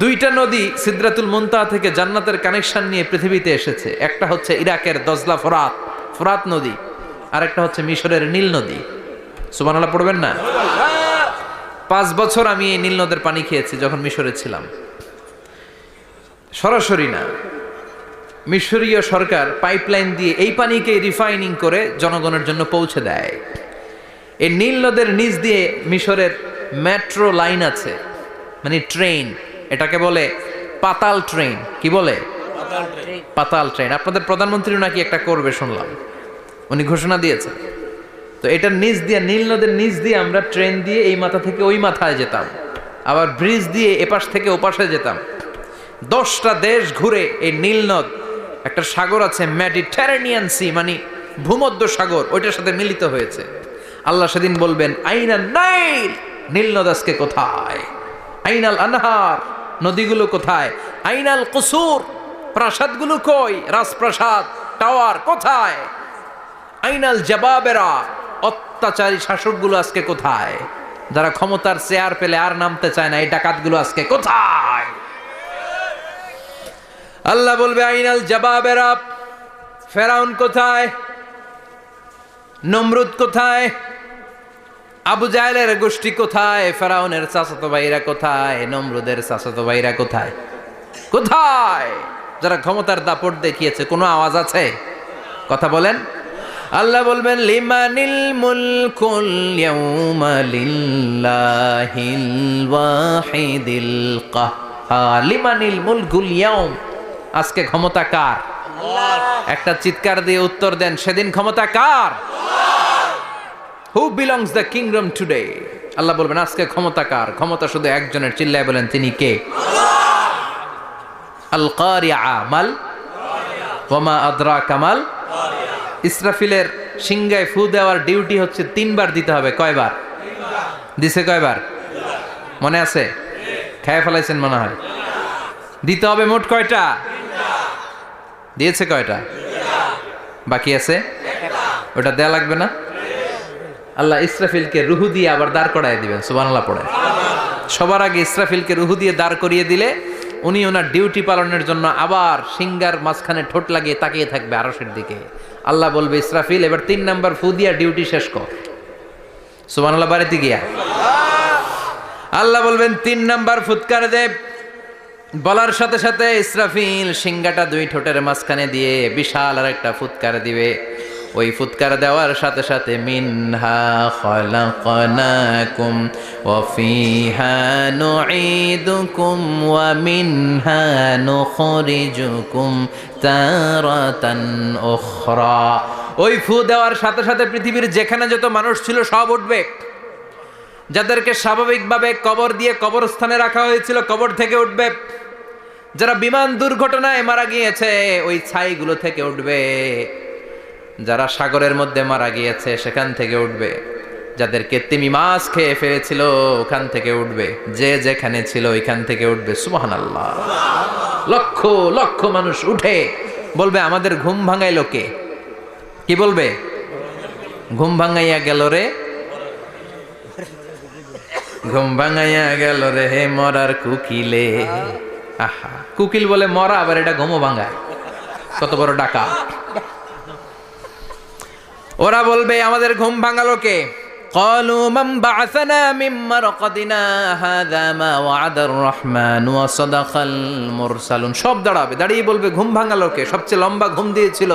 2টা নদী সিদরাতুল মুনতাহা থেকে জান্নাতের কানেকশন নিয়ে পৃথিবীতে এসেছে। একটা হচ্ছে ইরাকের দজলা ফোরাত, ফোরাত নদী, আর একটা হচ্ছে মিশরের নীল নদী। সুবহানাল্লাহ পড়বেন না? 5 বছর আমি এই নীল নদের পানি খেয়েছি যখন মিশরে ছিলাম। সরাসরি না, মিশরীয় সরকার পাইপলাইন দিয়ে এই পানিকে রিফাইনিং করে জনগণের জন্য পৌঁছে দেয়। এই নীল নদের নিচ দিয়ে মিশরের মেট্রো লাইন আছে, মানে ট্রেন, এটাকে বলে পাতাল ট্রেন। কি বলে? পাতাল ট্রেন। আপনাদের প্রধানমন্ত্রী নাকি একটা করবে শুনলাম, উনি ঘোষণা দিয়েছেন। তো এটার নিচ দিয়ে, নীল নদের নিচ দিয়ে আমরা ট্রেন দিয়ে এই মাথা থেকে ওই মাথায় যেতাম, আবার ব্রিজ দিয়ে এপাশ থেকে ওপাশে যেতাম। 10টা দেশ ঘুরে এই নীল নদ, একটা সাগর আছে মেডিটেরেনিয়ান সি, মানে ভূমধ্য সাগর, ওইটার সাথে মিলিত হয়েছে। আল্লাহ সেদিন বলবেন আইনাল নাইল, নীল নদ আজকে কোথায়? আইনাল আনহার, নদীগুলো কোথায়? আইনাল কুসুর, প্রাসাদগুলো কই? রাজপ্রাসাদ, টাওয়ার কোথায়? আইনাল জাবাবেরা, অত্যাচারী শাসকগুলো আজকে কোথায়? যারা ক্ষমতার চেয়ার পেলে আর নামতে চায় না, এই ডাকাতগুলো আজকে কোথায়? আল্লাহ বলবে আইনাল জাবাবেরা, ফেরাউন কোথায়? নমরুদ কোথায়? আবু জাহেলের গোষ্ঠী কোথায়? ফেরাউনের চাচাতো ভাইরা কোথায়? নমরুদের চাচাতো ভাইরা কোথায়? কোথায়? যারা ক্ষমতার দাপট দেখিয়েছে, কোনো আওয়াজ আছে? কথা বলেন। আল্লাহ বলবেন লিমানিল মুলকুল ইয়াউমা লিল্লাহিল ওয়াহিদিল কাহ্হার। লিমানিল মুলকুল ইয়াউম, আজকে ক্ষমতা কার? একটা চিৎকার দিয়ে উত্তর দেন, সেদিন ক্ষমতা কার? Who belongs the kingdom today? আল্লাহ বলবেন আজকে ক্ষমতা কার? ক্ষমতা শুধু একজনের, চিল্লায় বলেন তিনি কে? আল কারিআ মাল ওয়া মা আদরাকা মাল। ইসরাফিলের সিংহায় ফু দেওয়ার ডিউটি হচ্ছে 3 বার দিতে হবে। কয়বার দিছে? কয়বার মনে আছে? খেয়ে ফেলাইছেন মনে হয়। দিতে হবে মোট কয়টা? দিয়েছে কয়টা? বাকি আছে ওটা দেয়া লাগবে না? আল্লাহ ইসরাফিলকে রুহু দিয়ে আবার দাঁড় করায় দিবেন। সুবহানাল্লাহ পড়ে। সবার আগে ইসরাফিলকে রুহু দিয়ে দাঁড় করিয়ে দিলে উনি ওনার ডিউটি পালনের জন্য আবার সিংহার মাঝখানে ঠোঁট লাগিয়ে তাকিয়ে থাকবে আরশের দিকে। আল্লাহ বলবে ইসরাফিল এবার 3 নাম্বার ফু দিয়া ডিউটি শেষ কর। সুবহানাল্লাহ বাড়িতে গিয়া আল্লাহ বলবেন 3 নাম্বার ফুৎকার দে। বলার সাথে সাথে ইসরাফিল সিংহাটা 2 ঠোঁটের মাঝখানে দিয়ে বিশাল আর একটা ফুৎকার দিবে। ওই ফুৎকার দেওয়ার সাথে সাথে মিনহা খলাকনাকুম ওয়া ফিহা নুঈদুকুম ওয়া মিনহা নুখরিজুকুম তারাতান উখরা। ওই ফু দেওয়ার সাথে সাথে পৃথিবীর যেখানে যত মানুষ ছিল সব উঠবে। যাদেরকে স্বাভাবিকভাবে কবর দিয়ে কবরস্থানে রাখা হয়েছিল কবর থেকে উঠবে। যারা বিমান দুর্ঘটনায় মারা গিয়েছে ওই ছাইগুলো থেকে উঠবে। যারা সাগরের মধ্যে মারা গিয়েছে সেখান থেকে উঠবে। যাদেরকে তিমি মাছ খেয়ে ফেলেছিল ওখান থেকে উঠবে। যে যেখানে ছিল ওইখান থেকে উঠবে। সুবহানাল্লাহ। লক্ষ লক্ষ মানুষ উঠে বলবে আমাদের ঘুম ভাঙাইলো কে? কি বলবে? ঘুম ভাঙাইয়া গেল রে, ঘুম ভাঙাইয়া গেল রে হে মরার কুকিলে। আহা, কুকিল বলে মরা, আবার এটা ঘুমো ভাঙায়। কত বড় ডাকা। ওরা বলবে আমাদের ঘুম ভাঙালো কে? ক্বালু মান বা'আসানা মিন মারকাদিনা হাযা মা ওয়া'দার রহমান ওয়া সাদাকাল মুরসালুন। সব দাঁড়াবে, দাঁড়িয়ে বলবে ঘুম ভাঙালো কে? সবচেয়ে লম্বা ঘুম দিয়েছিল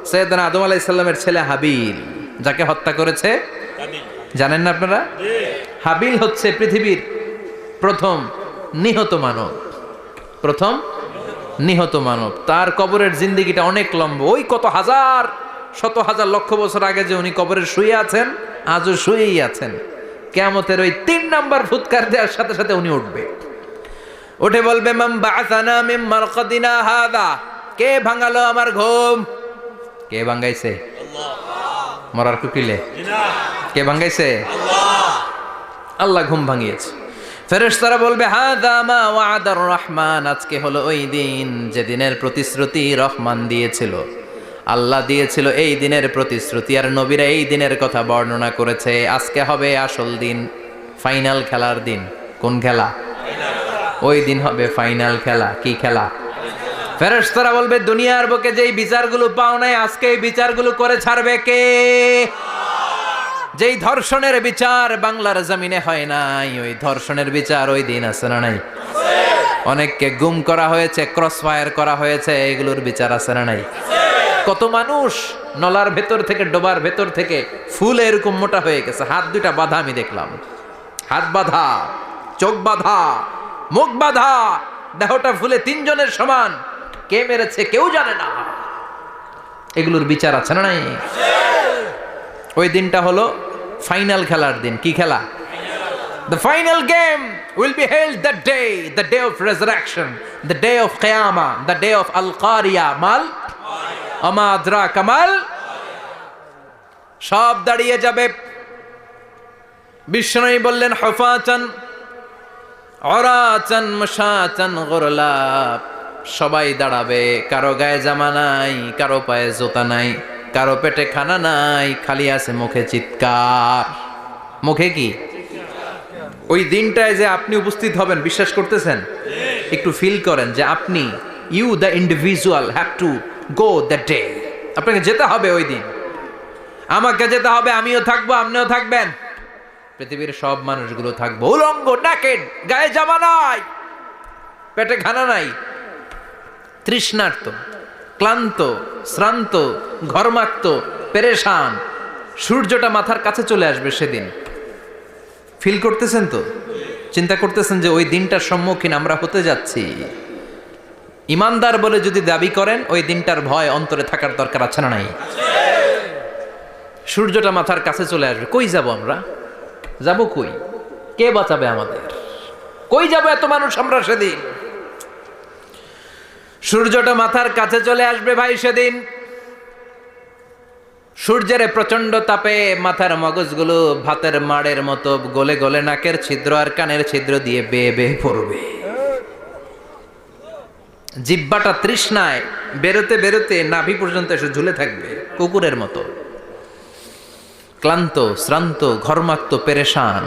সাইয়েদনা আদম আলাইহিস সালামের ছেলে হাবিল, যাকে হত্যা করেছে জানেন না আপনারা? হাবিল হচ্ছে পৃথিবীর প্রথম নিহত মানব। প্রথম নিহত মানব। তার কবরের জিন্দেগিটা অনেক লম্বা। ওই কত হাজার শত হাজার লক্ষ বছর আগে যে উনি কবরে শুয়ে আছেন, আজও শুয়েই আছেন। কিয়ামতের ওই 3 নাম্বার ফুৎকার দেওয়ার সাথে সাথে উনি উঠবে। উঠে বলবে মান বা'আসানা মিন মারকাদিনা হাযা। কে ভাঙালো আমার ঘুম? কে ভাঙাইছে? আল্লাহ। মরার কুকিলে কে ভাঙাইছে? আল্লাহ। আল্লাহ ঘুম ভাঙিয়েছে। ফেরেশতারা বলবে হাযা মা ওয়া'দার রহমান। আজকে হলো ওই দিন যে দিনের প্রতিশ্রুতি রহমান দিয়েছিল। আল্লাহ দিয়েছিল এই দিনের প্রতিশ্রুতি, আর নবীরা এই দিনের কথা বর্ণনা করেছে। আজকে হবে আসল দিন, ফাইনাল খেলার দিন। কোন খেলা? ওই দিন হবে ফাইনাল খেলা। কি খেলা? ফেরেশতারা বলবে দুনিয়ার বুকে যেই বিচারগুলো পাও নাই আজকে এই বিচারগুলো করে ছাড়বে কে? যেই ধর্ষণের বিচার বাংলার জমিনে হয় নাই, ওই ধর্ষণের বিচার ওই দিন আছে না নাই? অনেককে গুম করা হয়েছে, ক্রস ফায়ার করা হয়েছে, এগুলোর বিচার আছে না নাই? কত মানুষ নলার ভেতর থেকে, ডোবার ভেতর থেকে ফুল এরকম মোটা হয়ে গেছে। হাত 2টা বাঁধা আমি দেখলাম। হাত বাঁধা, চোখ বাঁধা, মুখ বাঁধা, দেহটা ফুলে 3 জনের সমান। কে মেরেছে কেউ জানে না। এগুলোর বিচার আছে না নাই? ওই দিনটা হলো ফাইনাল খেলার দিন। কি খেলা? The final game will be held that day, the day of resurrection, the day of Qiyamah, the day of Al-Qariya mal আমা আদরাকা মাল। সব দাঁড়িয়ে যাবে। বিষ্ণু বললেন হুফাতান উরাতান মাশাতান গুরলা। সবাই দাঁড়াবে। কারো গায়ে জামা নাই, কারো পায়ে জুতা নাই, কারো পেটে খানা নাই, খালি আছে মুখে চিৎকার। মুখে কি? ওই দিনটায় যে আপনি উপস্থিত হবেন, বিশ্বাস করতেছেন? একটু ফিল করেন যে আপনি, you the individual have to go that day. আপনাকে যেতে হবে ওই দিন। আমাকে যেতে হবে, আমিও থাকবো, আপনিও থাকবেন। পৃথিবীর সব মানুষগুলো থাকবো উলঙ্গ, নাকেড, গায়ে জামা নাই, পেটে খানা নাই, তৃষ্ণার্ত, ক্লান্ত, শ্রান্ত, ঘর্মাক্ত, পেরেশান। সূর্যটা মাথার কাছে চলে আসবে সেদিন। ফিল করতেছেন তো? চিন্তা করতেছেন যে ওই দিনটার সম্মুখীন আমরা হতে যাচ্ছি। ইমানদার বলে যদি দাবি করেন, ওই দিনটার ভয় অন্তরে থাকার দরকার আছে না নাই? সূর্যটা মাথার কাছে চলে আসবে, কই যাব আমরা? যাব কই? কে বাঁচাবে আমাদের? কই যাব এত মানুষ আমরা সেদিন? সূর্যটা মাথার কাছে চলে আসবে ভাই সেদিন। সূর্যের প্রচন্ড তাপে মাথার মগজগুলো ভাতের মাড়ের মতো গলে গলে নাকের ছিদ্র আর কানের ছিদ্র দিয়ে বেয়ে বেয়ে পড়বে। জিহ্বাটা তৃষ্ণায় বেরোতে বেরোতে নাভি পর্যন্ত এসে ঝুলে থাকবে কুকুরের মতো। ক্লান্ত, শ্রান্ত, ঘর্মাক্ত, পেরেশান,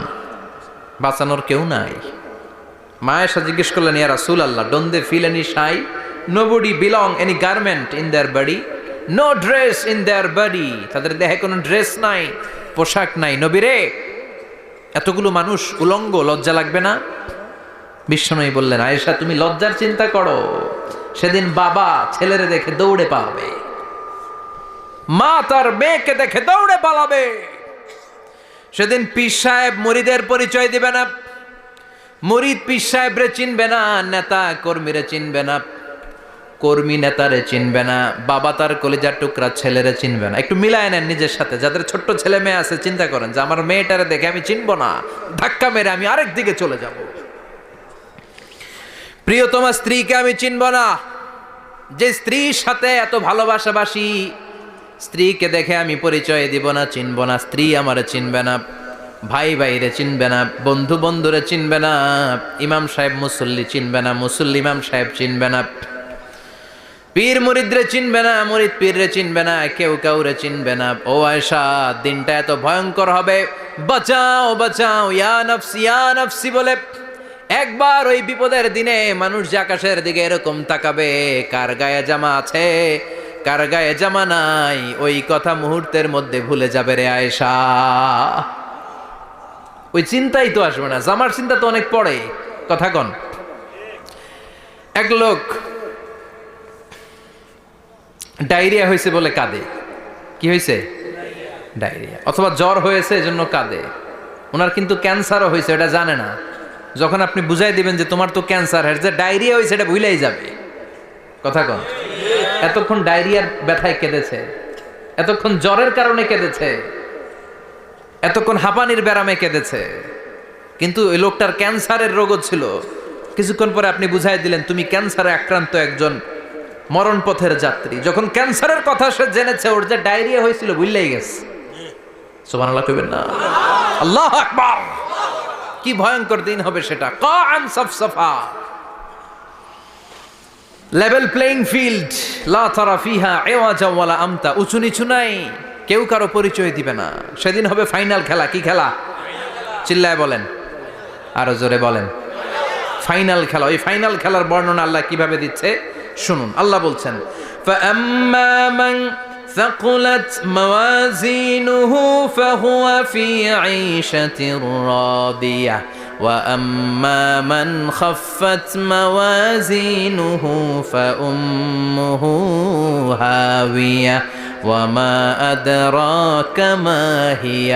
বাঁচানোর কেউ নাই। মা আয়েশা জিজ্ঞেস করলেন, ইয়া রাসূলুল্লাহ, don't they feel any shy? Nobody belong any garment in their body, no dress in their body. তাদের দেহে কোনো ড্রেস নাই, পোশাক নাই। নবী রে, এতগুলো মানুষ উলঙ্গ, লজ্জা লাগবে না? বিশ্বনবী বললেন, আয়েশা তুমি লজ্জার চিন্তা করো, সেদিন বাবা ছেলেরে দেখে দৌড়ে পালাবে, মা তার মেয়েকে দেখে দৌড়ে পালাবে। সেদিন পীর সাহেব মুরিদের পরিচয় দিবে না, মুরিদ পীর সাহেবরে চিনবে না, নেতা কর্মীরে চিনবে না, কর্মী নেতারে চিনবে না, বাবা তার কলিজার টুকরা ছেলেরে চিনবে না। একটু মিলায় নেন নিজের সাথে। যাদের ছোট্ট ছেলে মেয়ে আছে, চিন্তা করেন যে আমার মেয়েটারে দেখে আমি চিনবো না, ধাক্কা মেরে আমি আরেক দিকে চলে যাব। প্রিয়তমা স্ত্রীকে আমি চিনব না, যে স্ত্রীর সাথে এত ভালোবাসাবাসি, স্ত্রীকে দেখে আমি পরিচয় দিব না, চিনব না। স্ত্রী আমারে চিনবে না, ভাই ভাইরে চিনবে না, বন্ধু বন্ধুরে চিনবে না, ইমাম সাহেব মুসল্লি চিনবে না, মুসল্লি ইমাম সাহেব চিনবে না, পীর মুরিদরে চিনবে না, মুরিদ পীররে চিনবে না, কেউ কাউরে চিনবে না। ও আয়েশা, দিনটা এত ভয়ঙ্কর হবে, বাঁচাও বাঁচাও, ইয়া নফসি বলে একবার ওই বিপদের দিনে মানুষ যে আকাশের দিকে এরকম তাকাবে, কার গায়ে জামা আছে কার গায়ে জামা নাই, ওই কথা মুহূর্তের মধ্যে ভুলে যাবে রে আয়েশা। ওই চিন্তাই তো আসবে না, জামার চিন্তা তো অনেক পরে। কথা কন। এক লোক ডায়রিয়া হয়েছে বলে কাঁদে। কি হয়েছে? ডায়রিয়া। অথবা জ্বর হয়েছে এজন্য কাঁদে। ওনার কিন্তু ক্যান্সারও হয়েছে, এটা জানে না। যখন আপনি বুঝাই দিবেন যে তোমার তো ক্যান্সার, যে ডায়রিয়া হয়েছে এটা ভুলেই যাবে। কথা কন। এতক্ষণ ডায়রিয়ার ব্যথায় কেঁদেছে, এতক্ষণ জ্বরের কারণে কেঁদেছে, এতক্ষণ হাঁপানির ব্যারামে কেঁদেছে, কিন্তু ওই লোকটার ক্যান্সারের রোগও ছিল। কিছুক্ষণ পরে আপনি বুঝাই দিলেন তুমি ক্যান্সারে আক্রান্ত একজন মরণ পথের যাত্রী। যখন ক্যান্সারের কথা সে জেনেছে, ওর যে ডায়রিয়া হয়েছিল ভুলেই গেছে। সুবহানাল্লাহ কইবেন না? আল্লাহু আকবার। কি ভয়ঙ্কর দিন হবে সেটা। কাআন সাফসাফা, লেভেল প্লেইং ফিল্ড, লা তারা ফিহা ইওয়াজা ওয়ালা আমতা। উঁচু নিচু নাই, কেউ কারো পরিচয় দিবে না। সেদিন হবে ফাইনাল খেলা। কি খেলা? চিল্লায় বলেন, আরো জোরে বলেন। ফাইনাল খেলা। ওই ফাইনাল খেলার বর্ণনা আল্লাহ কিভাবে দিচ্ছে শুনুন। আল্লাহ বলছেন, ফাআম্মা মান ثقلت موازينه فهو في عيشة راضية وأما من خفت موازينه فأمه هاوية وما أدراك ما هي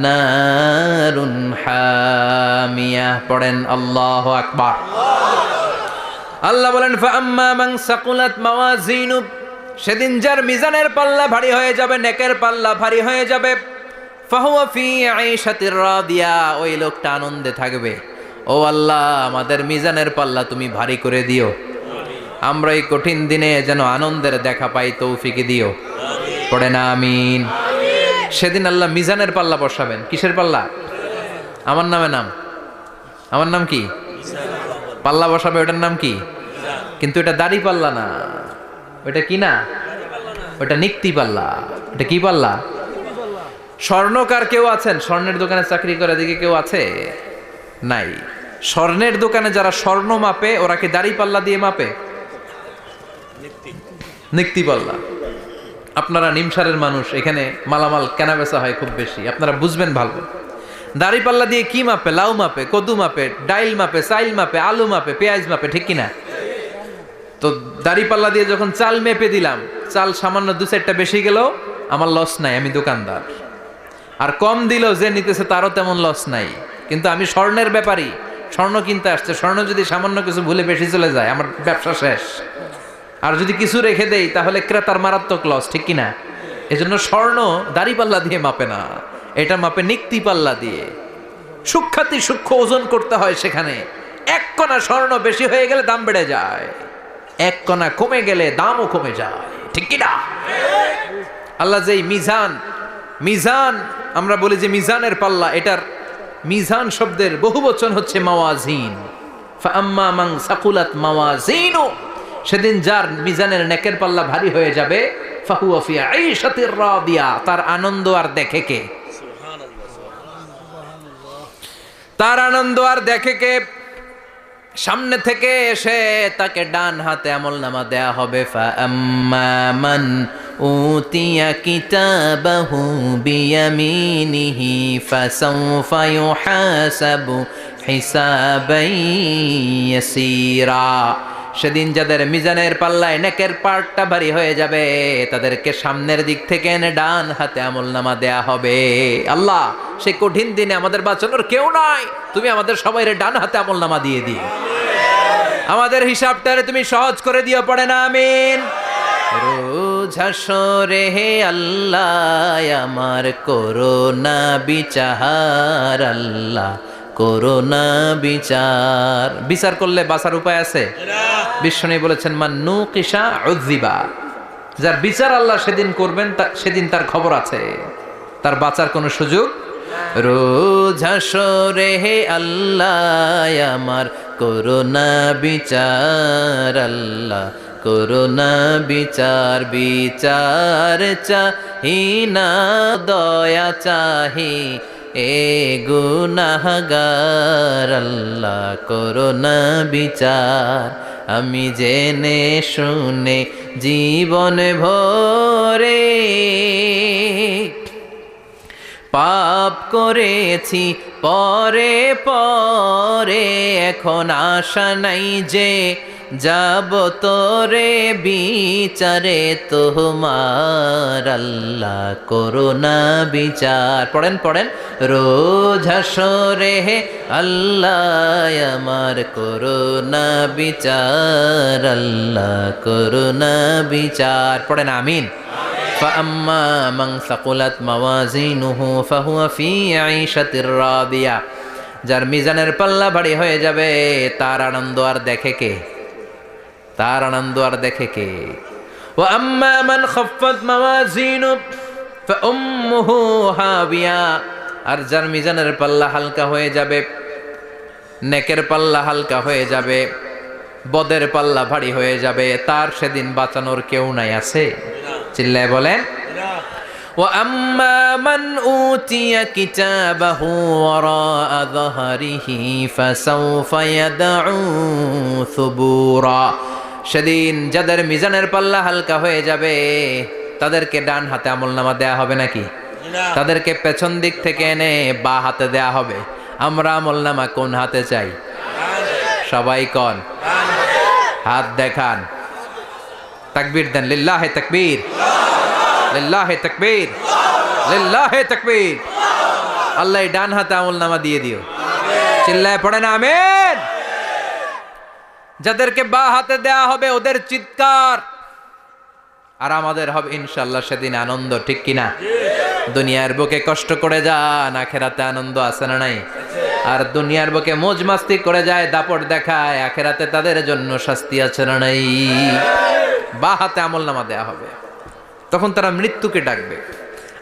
نار حامية. পড়েন আল্লাহু আকবার। আল্লাহ বলেন, ফাআম্মা মান সাকুলাত মাওয়াজিনু, সেদিন যার মিজানের পাল্লা ভারী হয়ে যাবে, নেকের পাল্লা ভারী হয়ে যাবে, ফাহুয়া ফি আইশাতির রাদিয়া, ওই লোকটা আনন্দে থাকবে। ও আল্লাহ, আমাদের মিজানের পাল্লা তুমি ভারী করে দিও, আমরা এই কঠিন দিনে যেন আনন্দের দেখা পাই, তৌফিক দিও। পড়ে না আমিন। সেদিন আল্লাহ মিজানের পাল্লা বসাবেন। কিসের পাল্লা? আমার নামে নাম, আমার নাম কি? পাল্লা বসাবে, ওটার নাম কি? কিন্তু এটা দাড়ি পাল্লা না, ওটা কি না, ওটা নিক্তি পাল্লা। এটা কি পাল্লা? স্বর্ণকার কেউ আছেন? স্বর্ণের দোকানে চাকরি করে দিকে কেউ আছে? নাই। স্বর্ণের দোকানে যারা স্বর্ণ মাপে, ওরা কি দাড়ি পাল্লা দিয়ে মাপে? নিক্তি পাল্লা। আপনারা নিমসারের মানুষ, এখানে মালামাল কেনা বেচা হয় খুব বেশি, আপনারা বুঝবেন ভালো। দাড়ি পাল্লা দিয়ে কি মাপে? লাউ মাপে, কদু মাপে, ডাইল মাপে, চাইল মাপে, আলু মাপে, পেঁয়াজ মাপে, ঠিক কিনা? তো দাড়িপাল্লা দিয়ে যখন চাল মেপে দিলাম, চাল সামান্য 2-4টা বেশি গেল, আমার লস নাই, আমি দোকানদার। আর কম দিল, যে নিতেছে তারও তেমন লস নাই। কিন্তু আমি স্বর্ণের ব্যাপারী, স্বর্ণ কিনতে আসছে, স্বর্ণ যদি সামান্য কিছু ভুলে বেশি চলে যায়, আমার ব্যবসা শেষ। আর যদি কিছু রেখে দেই তাহলে ক্রেতার মারাত্মক লস, ঠিক কিনা? এজন্য স্বর্ণ দাড়িপাল্লা দিয়ে মাপে না, এটা মাপে নিক্তি পাল্লা দিয়ে। সূক্ষ্মাতি সূক্ষ্ম ওজন করতে হয় সেখানে। 1 কণা স্বর্ণ বেশি হয়ে গেলে দাম বেড়ে যায়, 1 কণা কমে গেলে দামও কমে যায়, ঠিক কিনা? আল্লাহ যেই মিজান আমরা বলি যে মিজানের পাল্লা, এটার মিজান শব্দের বহুবচন হচ্ছে মাওয়াজিন। ফাআম্মা মান সাকুলাত মাওয়াজিনু, সেদিন যার মিজানের নেকের পাল্লা ভারী হয়ে যাবে, ফাহুয়া ফি আইশাতির রাদিয়া, তার আনন্দ আর দেখে কে? তার আনন্দ আর দেখে কে? সামনে থেকে এসে তাকে ডান হাতে আমলনামা দেয়া হবে। ফাআম্মা মান উতিয়া কিতাবাহু বিয়ামিনিহি ফাসাউফা ইউহাসাবু হিসাবান ইয়াসীরা। সেদিন যাদের মিজানের পাল্লায় নেকের পার্টটা ভারী হয়ে যাবে, তাদেরকে সামনের দিক থেকে এনে ডান হাতে আমলনামা দেয়া হবে। আল্লাহ, সেই কঠিন দিনে আমাদের বাঁচানোর কেউ নাই, তুমি আমাদের সবাইরে ডান হাতে আমলনামা দিয়ে দিও, আমাদের হিসাবটারে তুমি সহজ করে দিও, পড়ে না আমিন। রোজ হাসরে হে আল্লাহ আমার করোনা বিচার, আল্লাহ করোনা বিচার। বিচার করলে বাঁচার উপায় আছে? বিশ্বনবী বলেছেন মান নুকিশা উযিবা, যার বিচার আল্লাহ সেদিন করবেন, সেদিন তার খবর আছে, তার বাঁচার কোনো সুযোগ। রোজ হাসরে হে আল্লাহ আমার করোনা বিচার, আল্লাহ করোনা বিচার। বিচার চাহি না দয়া চাহি এ গুনাহগার, আল্লাহ করোনা বিচার। আমি জেনে শুনে জীবন ভরে পাপ করেছি পরে পরে, এখন আশা নাই যে যাব তোরে বিচারে তোমার, আল্লাহ করোনা বিচার। পড়েন রোজ হাসরে হে আল্লাহ আমার করোনা বিচার, আল্লাহ করোনা বিচার। পড়েন আমিন। ফাআম্মা মান সাকুলাত মাওয়াজিনুহু ফাহুয়া ফি আইশাতির রাদিয়া, যার মিজানের পাল্লা ভারী হয়ে যাবে, তার আনন্দ আর দেখে কে? তার আনন্দ আর দেখে কে? ওয়া আম্মা মান খাফফাত মাওয়াজিনু ফাউম্মুহু হাবিয়া, আর যার মিজানের পাল্লা হালকা হয়ে যাবে, নেকের পাল্লা হালকা হয়ে যাবে, বদের পাল্লা ভারী হয়ে যাবে, তার সেদিন বাঁচানোর কেউ নাই। আছে? চিল্লায় বলেন। وأما من أوتي كتابه وراء ظهره فسوف يدعو ثبورا, সেদিন যাদের মিজানের পাল্লা হালকা হয়ে যাবে, তাদেরকে ডান হাতে আমলনামা দেয়া হবে নাকি? তাদেরকে পেছন দিক থেকে এনে বা হাতে দেয়া হবে। আমরা আমলনামা কোন হাতে চাই? সবাই কোন হাত দেখান, তাকবীর দেন, লিল্লাহে তাকবীর, লিল্লাহে তাকবীর, লিল্লাহে তাকবীর। আল্লাহ ডান হাতে আমলনামা দিয়ে দিও, চিল্লায় পড়েন আমিন। যাদেরকে বা হাতে দেয়া হবে ওদের চিৎকার, আর আমাদের হবে ইনশাআল্লাহ সেদিন আনন্দ, ঠিক কিনা? দুনিয়ার বুকে কষ্ট করে যান, আখেরাতে আনন্দ আছে না নাই? আর দুনিয়ার বুকে মौज মাস্তি করে যায়, দাপট দেখায়, আখেরাতে তাদের জন্য শাস্তি আছে না নাই? বা হাতে আমলনামা দেয়া হবে। তখন তারা মৃত্যুকে ডাকবে,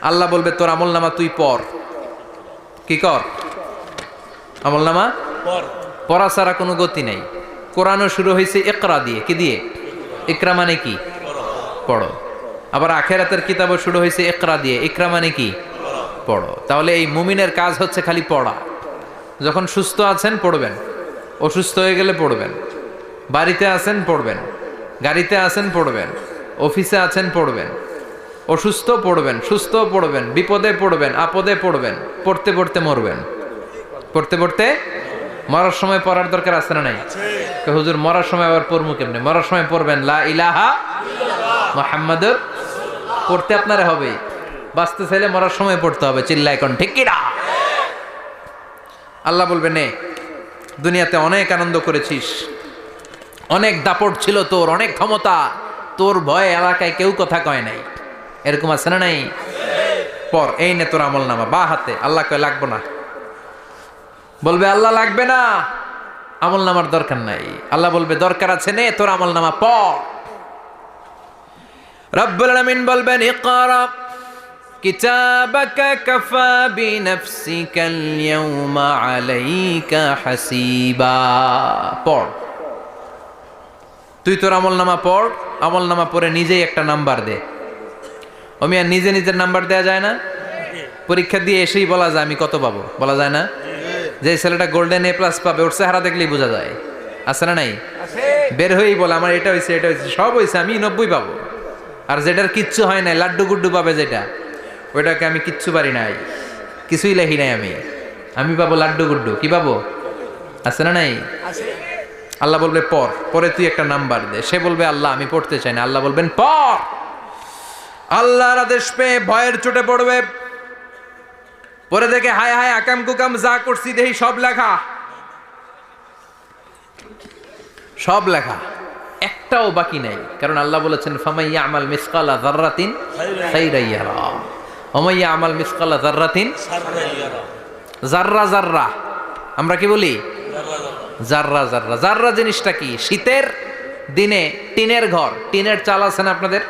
আল্লাহ বলবে তোর আমলনামা তুই পড়। কি কর? আমলনামা পড়া ছাড়া কোনো গতি নাই। কোরআনও শুরু হয়েছে ইকরা দিয়ে। কি দিয়ে? ইকরা মানে কি? পড়ো। আবার আখেরাতের কিতাবও শুরু হয়েছে ইকরা দিয়ে। ইকরা মানে কি? পড়ো। তাহলে এই মুমিনের কাজ হচ্ছে খালি পড়া। যখন সুস্থ আছেন পড়বেন, অসুস্থ হয়ে গেলে পড়বেন, বাড়িতে আছেন পড়বেন, গাড়িতে আছেন পড়বেন, অফিসে আছেন পড়বেন, অসুস্থ পড়বেন, সুস্থ পড়বেন, বিপদে পড়বেন, আপদে পড়বেন, পড়তে পড়তে মরবেন, পড়তে পড়তে মরার সময় পড়ার দরকার আছে না নাই? হুজুর মরার সময় আবার পড়বো কেমনে? মরার সময় পড়বেন লা ইলাহা মুহাম্মাদুর, পড়তে আপনারে হবে। বাঁচতে চাইলে মরার সময় পড়তে হবে। চিল্লা এখন ঠিক কি না? আল্লাহ বলবে নে, দুনিয়াতে অনেক আনন্দ করেছিস, অনেক দাপট ছিল তোর, অনেক ক্ষমতা, তোর ভয়ে এলাকায় কেউ কথা কয় নাই। এরকম আছে না নাই? পর এই নে তোর আমল নামা বা হাতে। আল্লাহ কয় লাগবো না। বলবে আল্লাহ লাগবে না, আমল নামার দরকার নাই। আল্লাহ বলবে দরকার আছে, নে তোর আমল নামা পড়। রব্বুল আলামিন বলবেন ইকরা কিতাবাকা কাফা বিনাফসিকাল ইয়াউমা আলাইকা হাসিবা। পড়, তুই তোর আমল নামা পড়। আমল নামা পড়ে নিজেই একটা নাম্বার দে। আমি আর নিজে নিজের নাম্বার দেয়া যায় না? পরীক্ষা দিয়ে এসেই বলা যায় আমি কত পাবো, বলা যায় না? যে ছেলেটা গোল্ডেন এ প্লাস পাবে ওর চেহারা দেখলেই বোঝা যায়, আছে না নাই? বের হয়েই বলে আমার এটা হয়েছে, এটা হয়েছে, সব হয়েছে, আমি 90 পাবো। আর যেটার কিচ্ছু হয় নাই, লাড্ডু গুড্ডু পাবে যেটা, ওইটাকে আমি কিচ্ছু পারি নাই, কিছুই লেখি নাই আমি পাবো লাড্ডু গুড্ডু। কি পাবো? আছে না নাই? আল্লাহ বলবে পড়, পরে তুই একটা নাম্বার দে। সে বলবে আল্লাহ আমি পড়তে চাই না। আল্লাহ বলবেন পড়। আল্লাহর আদেশ পেয়ে ভয়ের চোটে পড়বে, পরে দেখে হায় হায় আকাম কুকাম যা করছি দেখি সব লেখা, সব লেখা, একটাও বাকি নাই। কারণ আল্লাহ বলেছেন ফামাইয়া আমাল মিসকালা যাররাতিন খাইরান ইয়ারা ওয়া মাইয়া আমাল মিসকালা যাররাতিন শাররান ইয়ারা। যাররা যাররা আমরা কি বলি? যাররা যাররা। যাররা জিনিসটা কি? শীতের দিনে টিনের ঘর, টিনের চাল আছে না আপনাদের?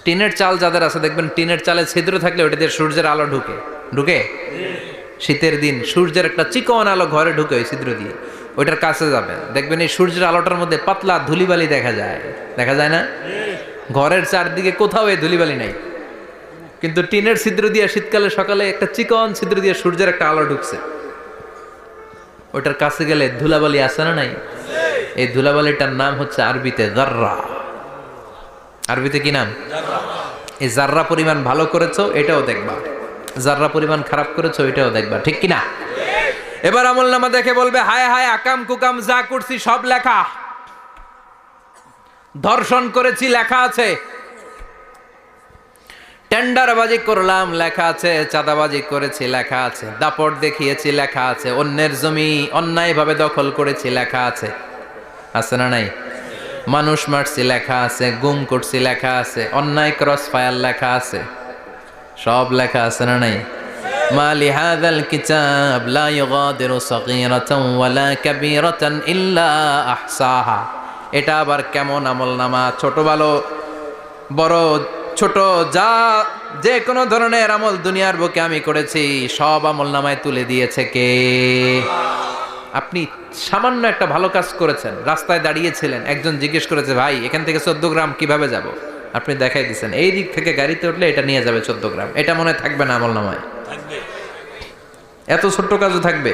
টিনের চাল যাদের আছে দেখবেন টিনের চালে ছিদ্র থাকলে ওটা দিয়ে সূর্যের আলো ঢুকে ঢুকে। শীতের দিন সূর্যের একটা চিকন আলো ঘরে ঢুকে ওই ছিদ্র দিয়ে, ওইটার কাছে যাবেন দেখবেন এই সূর্যের আলোটার মধ্যে পাতলা ধুলিবালি দেখা যায়, দেখা যায় না? ঘরের চারদিকে কোথাও এই ধুলিবালি নাই, কিন্তু টিনের ছিদ্র দিয়ে শীতকালে সকালে একটা চিকন ছিদ্র দিয়ে সূর্যের একটা আলো ঢুকছে, ওইটার কাছে গেলে ধুলাবালি আছে না নাই? এই ধুলাবালিটার নাম হচ্ছে আরবিতে যাররা। আরবিতে কি নাম? এই যাররা পরিমাণ ভালো করেছো এটাও দেখবা, যাররা পরিমাণ খারাপ করেছো এটাও দেখবা, ঠিক কিনা? এবার আমল নামা দেখে বলবে হায় হায় আকাম কুকাম যা করছি সব লেখা। ধর্ষণ করেছি লেখা আছে, টেন্ডারবাজি করলাম লেখা আছে, চাঁদাবাজি করেছি লেখা আছে, দাপট দেখিয়েছি লেখা আছে, অন্যের জমি অন্যায়ভাবে দখল করেছি লেখা আছে, আছে না নাই? মানুষ মারছি লেখা আছে, গুম করছি লেখা আছে, অন্যায় ক্রস ফায়ার লেখা আছে, সব লেখা আছে না নাই? মা লিহাযাল কিতাব লা ইউগাদিরু সাগীরাতান ওয়ালা কাবীরাতান ইল্লা আহসাহা। এটা আবার কেমন আমলনামা? ছোট ভালো বড় ছোট যা যে কোনো ধরনের আমল দুনিয়ার বুকে আমি করেছি সব আমলনামায় তুলে দিয়েছে কে? আপনি সামান্য একটা ভালো কাজ করেছেন, রাস্তায় দাঁড়িয়েছিলেন, একজন জিজ্ঞেস করেছে ভাই এখান থেকে 14 গ্রাম কিভাবে যাব, আপনি দেখাই দিচ্ছেন এই দিক থেকে গাড়িতে উঠলে এটা নিয়ে যাবে 14 গ্রাম, এটা মনে থাকবে না আমলনামায়? এত ছোট্ট কাজও থাকবে?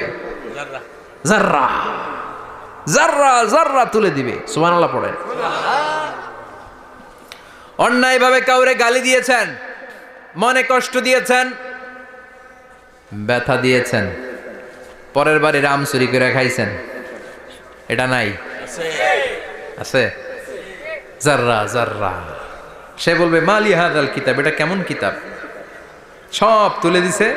যাররা যাররা যাররা তুলে দিবে। সুবহানাল্লাহ পড়েন। অন্যায়ভাবে কাউরে গালি দিয়েছেন, মনে কষ্ট দিয়েছেন, ব্যথা দিয়েছেন, পরের বাড়ি রাম চুরি করে খাইছেন, এটা নাই? আছে। যাররা যাররা। সে বলবে মালি হাদাল কিতাব, এটা কেমন কিতাব? সব তুলে দিছে।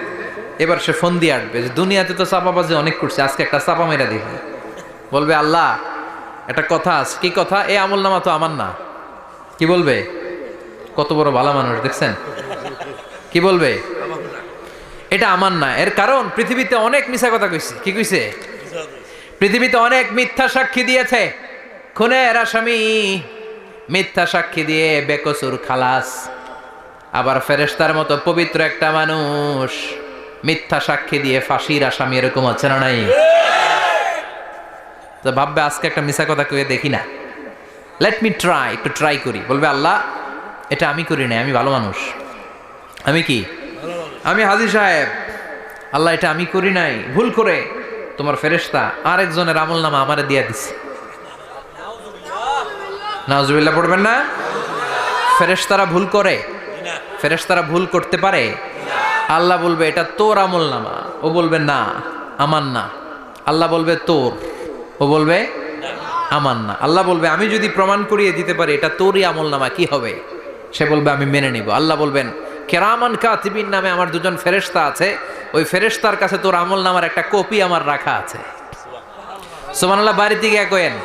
এবার সে ফোন দিয়ে আসবে যে দুনিয়াতে তো চাপাবাজি অনেক করছে, আজকে একটা চাপা মেরা দিবে। বলবে আল্লাহ একটা কথা আছে। কি কথা? এই আমল নামা তো আমার না। কি বলবে? কত বড় ভালো মানুষ দেখছেন? কি বলবে? এটা আমার না। এর কারণ পৃথিবীতে অনেক মিথ্যা কথা কইছে। কি কইছে? পৃথিবীতে অনেক মিথ্যা সাক্ষী দিয়েছে, খুনের আসামি মিথ্যা সাক্ষী দিয়ে বেকসুর খালাস। আবার ফেরেশতার মতো পবিত্র একটা মানুষ মিথ্যা সাক্ষী দিয়ে ফাঁসির আসামি, এরকম আছে না নাই? তো ভাববে আজকে একটা মিথ্যা কথা কয়ে দেখি না, লেট মি ট্রাই, একটু ট্রাই করি। বলবে আল্লাহ এটা আমি করি নাই, আমি ভালো মানুষ। আমি কি? আমি হাজী সাহেব। আল্লাহ এটা আমি করি নাই, ভুল করে তোমার ফেরেশতা আরেকজনের আমল নামা আমারে দিয়ে দিছে। নাউজুবিল্লাহ পড়বেন না? ফেরেশতারা ভুল করে? ফেরেশতারা ভুল করতে পারে? আল্লাহ বলবে এটা তোর আমল নামা। ও বলবে না আমার না, আল্লাহ বলবে তোর, ও বলবে আমার না। আল্লাহ বলবে আমি যদি প্রমাণ করিয়ে দিতে পারি এটা তোরই আমলনামা, কি হবে? সে বলবে আমি মেনে নিব। আল্লাহ বলবেন কেরামান কাতিবিন নামে আমার দুজন ফেরেশতা আছে, ওই ফেরেশতার কাছে তোর আমলনামার একটা কপি আমার রাখা আছে। সুবহানাল্লাহ, বাড়িতে গিয়ে কয়েন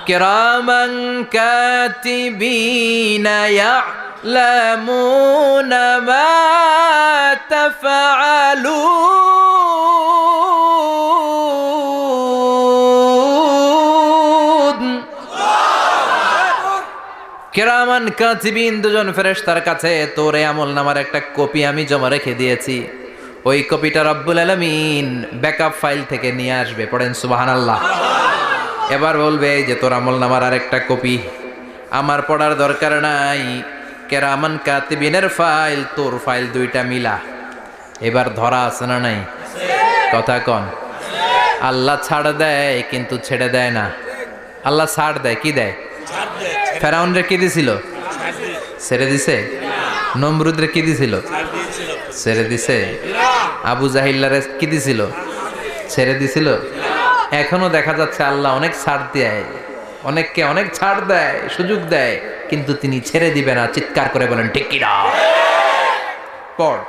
কেরামান কাতিবিনা ইয়ালামুনা মা তাফআলুন। কেরামান কাতিবিন দুজন ফেরেশতার কাছে তোর আমলনামার একটা কপি আমি জমা রেখে দিয়েছি। ওই কপিটা রব্বুল আলামিন ব্যাকআপ ফাইল থেকে নিয়ে আসবে। পড়েন সুবহানাল্লাহ। এবার বলবে এই যে তোর আমলনামার আরেকটা কপি আমার পড়ার দরকার নাই, কেরামান কাতিবিনের ফাইল তোর ফাইল দুইটা মিলা। এবার ধরা আছে না নাই? কথা কন। আল্লাহ ছাড় দেয় কিন্তু ছেড়ে দেয় না। আল্লাহ ছাড় দেয়, কি দেয়? ফেরাউনরে কি দিছিল? ছেড়ে দিছে। নমরুদরে কি দিছিল? ছেড়ে দিছে। আবু জাহিল্লারে কি দিছিল? ছেড়ে দিছিল। এখনো দেখা যাচ্ছে আল্লাহ অনেক ছাড় দেয়, অনেককে অনেক ছাড় দেয়, সুযোগ দেয়, কিন্তু তিনি ছেড়ে দিবে না। চিৎকার করে বলেন ঠিক কিনা? পড়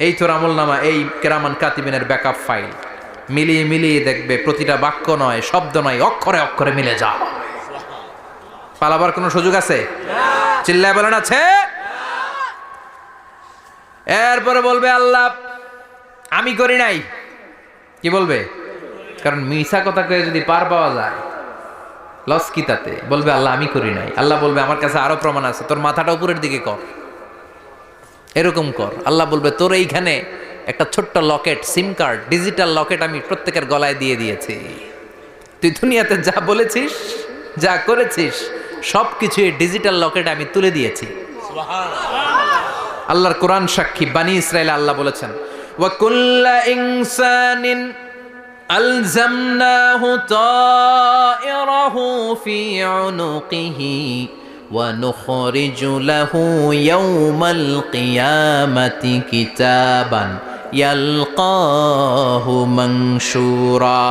এই তোর আমলনামা, এই কেরামান কাতিবিনের ব্যাকআপ ফাইল মিলিয়ে মিলিয়ে দেখবে প্রতিটা বাক্য নয়, শব্দ নয়, অক্ষরে অক্ষরে মিলে যা। পালাবার কোনো সুযোগ আছে? চিল্লায় বলেন আছে। এরপরে বলবে আল্লাহ আমি করি নাই। কি বলবে? কারণ মিশা কথা কয়ে যদি পার পাওয়া যায় লস কি তাতে? বলবে আল্লাহ আমি করি নাই। আল্লাহ বলবে আমার কাছে আরো প্রমাণ আছে, তোর মাথাটা উপরের দিকে কর, এরকম কর। আল্লাহ বলবে তোর এইখানে একটা ছোট্ট লকেট, সিম কার্ড, ডিজিটাল লকেট আমি প্রত্যেকের গলায় দিয়ে দিয়েছি। তুই দুনিয়াতে যা বলেছিস, যা করেছিস, সবকিছু এই ডিজিটাল লকেটে আমি তুলে দিয়েছি। আল্লাহর কোরআন সাক্ষী। বানি ইসরাইল আল্লাহ বলেছেন ওয়া কুল্লা ইনসানিন আলজামনাহু তায়রাহু ফি উনুকিহি ওয়া নুখরিজু লাহু ইয়াওমাল কিয়ামাতি কিতাবান ইয়ালকাহু মানশুরা।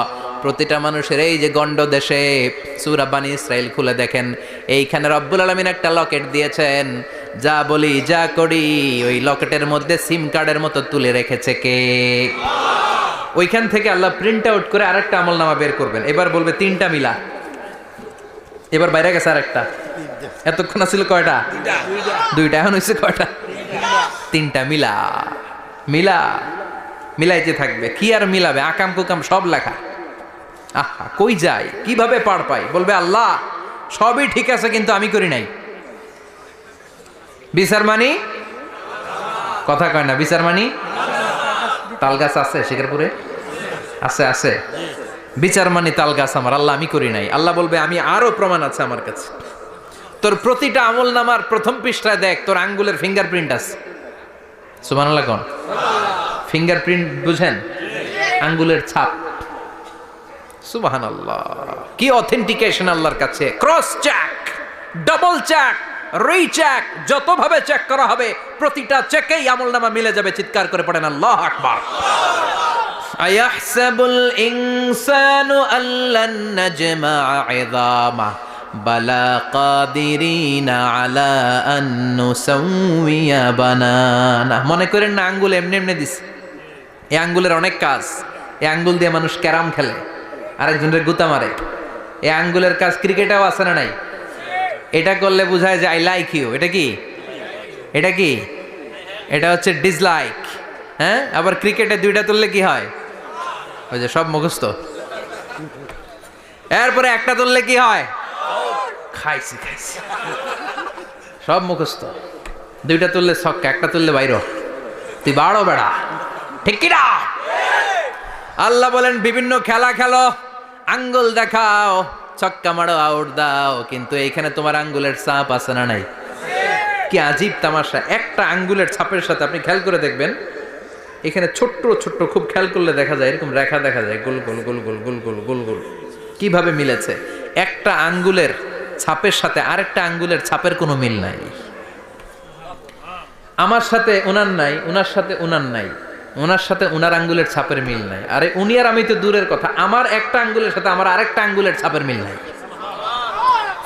প্রতিটা মানুষের এই যে গন্ড দেশে সূরা বানি ইসরাইল খুলে দেখেন, এইখানে রব্বুল আলামিন একটা লকেট দিয়েছেন। যা বলি যা করি ওই লকেটের মধ্যে সিম কার্ডের মতো তুলে রেখেছে কে? ওইখান থেকে আল্লাহ প্রিন্ট আউট করে আরেকটা আমলনামা বের করবেন। এবার বলবে তিনটা মিলা। এবার বাইরে গেছে আরেকটা। এতক্ষণ ছিল কয়টা? দুইটা। এখন হয়েছে কয়টা? তিনটা। মিলা মিলা মিলাইতে থাকবে। কি আর মিলাবে? আকাম কুকাম সব লেখা। আহা, কই যায়, কিভাবে পার পাই? বলবে আল্লাহ সবই ঠিক আছে কিন্তু আমি করি নাই। বিচার মানি? কথা কয় না। বিচার মানি? তাল গাছ আছে শিকারপুরে? আছে আছে। বিচার মানি তাল গাছ আমার। আল্লাহ আমি করি নাই। আল্লাহ বলবে আমি আরো প্রমাণ আছে আমার কাছে। তোর প্রতিটা আমলনামার প্রথম পৃষ্ঠায় দেখ তোর আঙ্গুলের ফিঙ্গারপ্রিন্ট আছে। সুবহানাল্লাহ কোন? ফিঙ্গারপ্রিন্ট বুঝেন? আঙ্গুলের ছাপ। সুবহানাল্লাহ, কি অথেন্টিকেশন আল্লাহর কাছে। Cross check, double check, recheck, যতভাবে চেক করা হবে প্রতিটা চেকেই আমলনামা মিলে যাবে। চিৎকার করে পড়েন আল্লাহু আকবার। আয়াহসাবুল ইনসানু আল্লান নাজমা'a 'ইযামা বালা কাদিরিনা আলা আন নুসাউইয়া বানানা। মনে করেন না আঙ্গুল এমনি এমনি দিছে। এই আঙ্গুলের অনেক কাজ। এই আঙ্গুল দিয়ে মানুষ ক্যারাম খেলে, আরেকজনের গুতা মারে। এই আঙ্গুলের কাজ ক্রিকেটেও আছে না নাই? এটা করলে বোঝায় যে আই লাইক ইউ। এটা কি? এটা কি? এটা হচ্ছে ডিসলাইক। হ্যাঁ, আবার ক্রিকেটে দুইটা তুললে কি হয়? ওই যে সব মুখস্থ। এরপরে একটা তুললে কি হয়? খাইছি খাইছি, সব মুখস্থ। দুইটা তুললে ছক্কা, একটা তুললে বাইরো। তুই বাড়ো বেড়া, ঠিক কিনা? আল্লাহ বলেন বিভিন্ন খেলা খেলো, আঙ্গুল দেখাও, ছক্কা মারো, আউট দাও, কিন্তু এইখানে তোমার আঙ্গুলের ছাপ আছে না নাই? কি আজীব তামাশা। একটা আঙ্গুলের ছাপের সাথে আপনি খেয়াল করে দেখবেন, এখানে ছোট্ট ছোট্ট খুব খেয়াল করলে দেখা যায় এরকম রেখা দেখা যায়, গোল গোল গোল গোল গোল গোল গোল গোল। কিভাবে মিলেছে? একটা আঙ্গুলের ছাপের সাথে আরেকটা আঙ্গুলের ছাপের কোনো মিল নাই। আমার সাথে ওনার নাই, ওনার সাথে ওনার নাই, ওনার সাথে ওনার আঙ্গুলের ছাপের মিল নাই। আরে উনি আর আমি তো দূরের কথা, আমার একটা আঙ্গুলের সাথে আমার আরেকটা আঙ্গুলের ছাপের মিল নাই।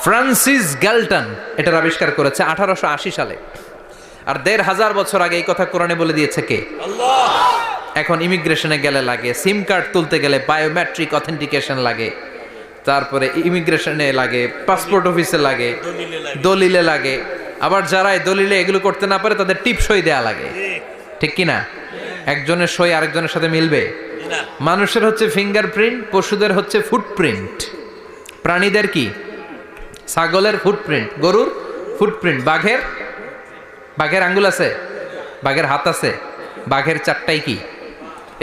ফ্রান্সিস গ্যালটন এটার আবিষ্কার করেছে 1880 সালে। আর 1500 বছর আগে এই কথা কোরআনে বলে দিয়েছে কে? আল্লাহ। এখন ইমিগ্রেশনে গেলে লাগে, সিম কার্ড তুলতে গেলে বায়োমেট্রিক অথেন্টিকেশন লাগে, তারপরে ইমিগ্রেশনে লাগে, পাসপোর্ট অফিসে লাগে, দলিলে লাগে। আবার যারা এই দলিলে এগুলো করতে না পারে তাদের টিপ সই দেয়া লাগে, ঠিক কি না? একজনের সই আরেকজনের সাথে মিলবে? মানুষের হচ্ছে ফিঙ্গারপ্রিন্ট, পশুদের হচ্ছে ফুটপ্রিন্ট। প্রাণীদের কি? ছাগলের ফুটপ্রিন্ট, গরুর ফুটপ্রিন্ট, বাঘের আঙ্গুল আছে, বাঘের হাত আছে, বাঘের চারটাই কি?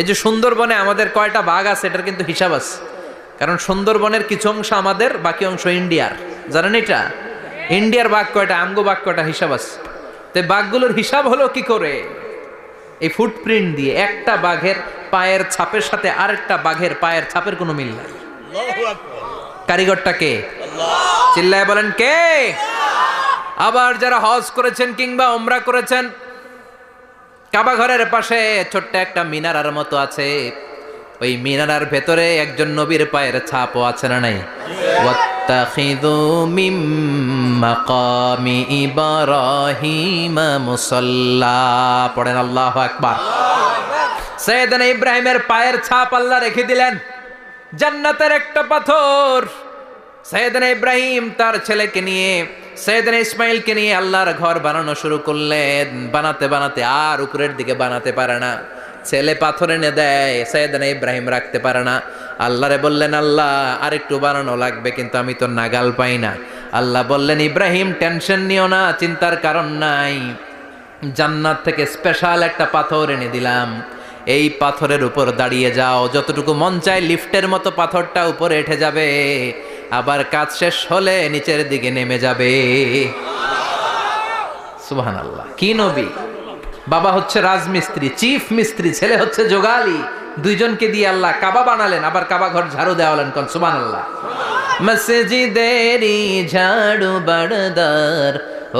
এই যে সুন্দরবনে আমাদের কয়টা বাঘ আছে এটার কিন্তু হিসাব আছে, কারণ সুন্দরবনের কিছু অংশ আমাদের, বাকি অংশ ইন্ডিয়ার। জানেন এটা? ইন্ডিয়ার বাঘ কয়টা, আমগো বাঘ কয়টা, হিসাব আছে। তো বাঘগুলোর হিসাব হলো কি করে? এই ফুটপ্রিন্ট দিয়ে। একটা বাঘের পায়ের ছাপের সাথে আরেকটা বাঘের পায়ের ছাপের কোনো মিল নাই। কারিগরটা কে? চিল্লায় বলেন কে? আবার যারা হজ করেছেন কিংবা উমরা করেছেন, কাবা ঘরের পাশে ছোট্ট একটা মিনারার মতো আছে, ওই মিনারার ভেতরে একজন নবীর পায়ের ছাপও আছে না নাই? ওয়াত্তাখিযু মিম মাকামি ইব্রাহিম মুসাল্লা, পড়েন আল্লাহু আকবার। সাইয়েদনা ইব্রাহিমের পায়ের ছাপ আল্লাহ রেখে দিলেন জান্নাতের একটা পাথর। সাইয়েদনা ইব্রাহিম তার ছেলেকে নিয়ে, সাইয়েদনা ইসমাইলকে নিয়ে আল্লাহর ঘর বানানো শুরু করলেন। বানাতে বানাতে আর উপরের দিকে বানাতে পারে না, ছেলে পাথর এনে দেয়, সাইয়েদনা ইব্রাহিম রাখতে পারে না। আল্লাহরে বললেন, আল্লাহ আর একটু বানানো লাগবে, কিন্তু আমি তো নাগাল পাই না। আল্লাহ বললেন, ইব্রাহিম টেনশন নিও না, চিন্তার কারণ নাই, জান্নাত থেকে স্পেশাল একটা পাথর এনে দিলাম, এই পাথরের উপর দাঁড়িয়ে যাও, যতটুকু মন চায় লিফটের মতো পাথরটা উপরে উঠে যাবে, আবার কাজ শেষ হলে নিচের দিকে নেমে যাবে। সুবহানাল্লাহ। কি নবী! বাবা হচ্ছে রাজমিস্ত্রি, চিফ মিস্ত্রি, ছেলে হচ্ছে যোগালি, দুইজনকে দিয়ে আল্লাহ কাবা বানালেন, আবার কাবা ঘর ঝাড়ু দেওয়ালেন। কোন সুবহানাল্লাহ। মসজিদেরি ঝাড়ু বারদার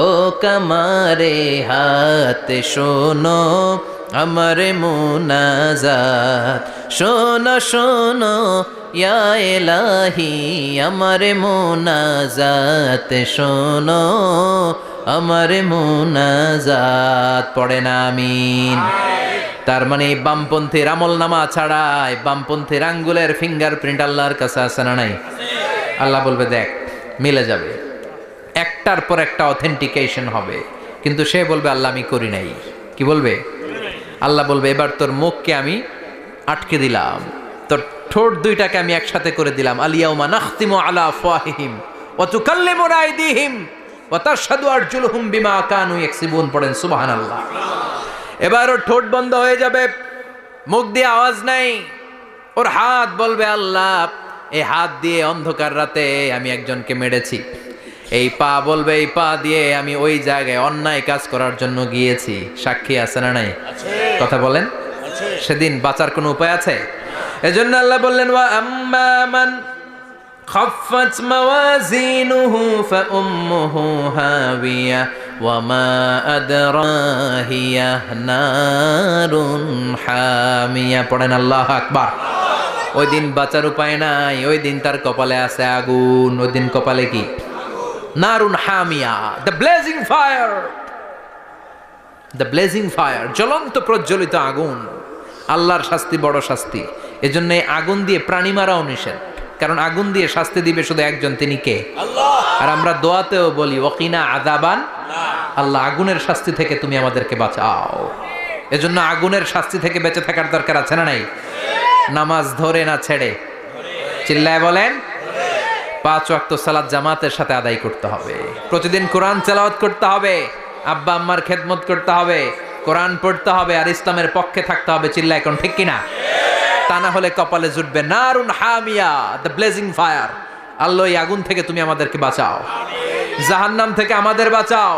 ও কামারে হাত শোনো আমার মুনাজাত, শোনো শোনো ইয়া ইলাহি আমার মুনাজাত, শোনো আমার মুনাজাত, পড়েন আমিন। তার মানে বামপন্থীর আমল নামা ছাড়াই বামপন্থীর আঙ্গুলের ফিঙ্গারপ্রিন্ট আল্লাহর কাছে আছে না নাই? আল্লাহ বলবে দেখ মিলে যাবে, একটার পর একটা অথেন্টিকেশন হবে, কিন্তু সে বলবে আল্লাহ আমি করি নাই। কি বলবে? আল্লাহ বলবে এবার তোর মুখকে আমি আটকে দিলাম, তোর ঠোঁট দুইটাকে আমি একসাথে করে দিলাম। আলিয়াউমা নাখতিমু আলা আফওয়াহিহিম ওয়া তুকাল্লিমুনা আইদিহিম ওয়া তাশহাদু আরজুলুহুম বিমা কানু ইয়াকসিবুন, পড়েন সুবহানাল্লাহ। এবার ওর ঠোঁট বন্ধ হয়ে যাবে, মুখ দিয়ে আওয়াজ নাই। ওর হাত বলবে আল্লাহ এই হাত দিয়ে অন্ধকার রাতে আমি একজনকে মেরেছি। এই পা বলবে এই পা দিয়ে আমি ওই জায়গায় অন্যায় কাজ করার জন্য গিয়েছি। সাক্ষী আছে না নাই? কথা বলেন। সেদিন বাঁচার কোনো উপায় আছে? এজন্য আল্লাহ বললেন ওয়া আম্মা মান খাফফাত মাওয়াজিনুহু ফাউম্মুহু হাবিয়া ওয়া মা আদরাহিয়া নারুন হামিয়া, পড়েন আল্লাহু আকবার। ওই দিন বাঁচার উপায় নাই, ওই দিন তার কপালে আছে আগুন। ওই দিন কপালে কি? নারুন হামিয়া, the blazing fire, the blazing fire, জ্বলন্ত প্রজ্বলিত আগুন। আল্লাহর শাস্তি বড় শাস্তি। এজন্য আগুন দিয়ে প্রাণী মারাও নিষেধ, কারণ আগুন দিয়ে শাস্তি দিবে শুধু একজন, তিনি কে? আল্লাহ। আর আমরা দোয়াতেও বলি ওয়াকিনা আযাবান, আল্লাহ আগুনের শাস্তি থেকে তুমি আমাদেরকে বাঁচাও। এজন্য আগুনের শাস্তি থেকে বেঁচে থাকার দরকার আছে না নাই? নামাজ ধরে না ছেড়ে, চিল্লায় বলেন। 5 ওয়াক্ত সালাত জামাতের সাথে আদায় করতে হবে, প্রতিদিন কোরআন তেলাওয়াত করতে হবে, আব্বা আম্মার খেদমত করতে হবে, কোরআন পড়তে হবে, আর ইসলামের পক্ষে থাকতে হবে। চিল্লায় কোন ঠিক কিনা? তা না হলে কপালে জুটবে নারুন হামিয়া, দ্য ব্লেজিং ফায়ার। আল্লাহ এই আগুন থেকে তুমি আমাদেরকে বাঁচাও, জাহান্নাম থেকে আমাদের বাঁচাও,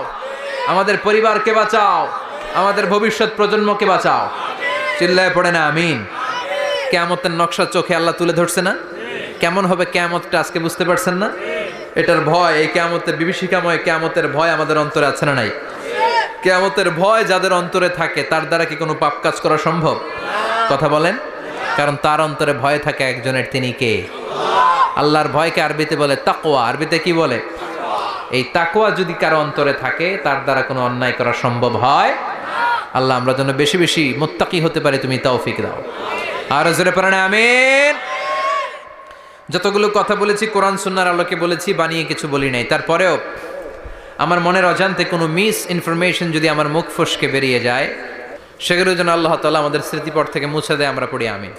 আমাদের পরিবারকে বাঁচাও, আমাদের ভবিষ্যৎ প্রজন্মকে বাঁচাও। চিল্লায় পড়ে না আমিন। কিয়ামতের নকশা চোখে আল্লাহ তুলে ধরছে না? কেমন হবে কিয়ামতটা আজকে বুঝতে পারছেন না? এটার ভয়, এই কিয়ামতের বিভীষিকাময় কিয়ামতের ভয় আমাদের অন্তরে আছে না নাই? কিয়ামতের ভয় যাদের অন্তরে থাকে তার দ্বারা কি কোনো পাপ কাজ করা সম্ভব? কথা বলেন। কারণ তার অন্তরে ভয় থাকে একজনের, তিনি কে? আল্লাহর ভয়কে আরবিতে বলে তাকওয়া। আরবিতে কি বলে? এই তাকওয়া যদি কারো অন্তরে থাকে তার দ্বারা কোনো অন্যায় করা সম্ভব হয়। আল্লাহ আমরা যেন বেশি বেশি মুত্তাকি হতে পারি, তুমি তৌফিক দাও। আর জোরে পড়েন আমিন। যতগুলো কথা বলেছি কোরআন সুন্নাহর আলোকে বলেছি, বানিয়ে কিছু বলি নাই। তারপরেও আমার মনের অজান্তে কোনো মিস ইনফরমেশন যদি আমার মুখ ফসকে বেরিয়ে যায়, সেগুলো যেন আল্লাহ তাআলা আমাদের স্মৃতিপট থেকে মুছে দেয়। আমরা পড়ি আমিন।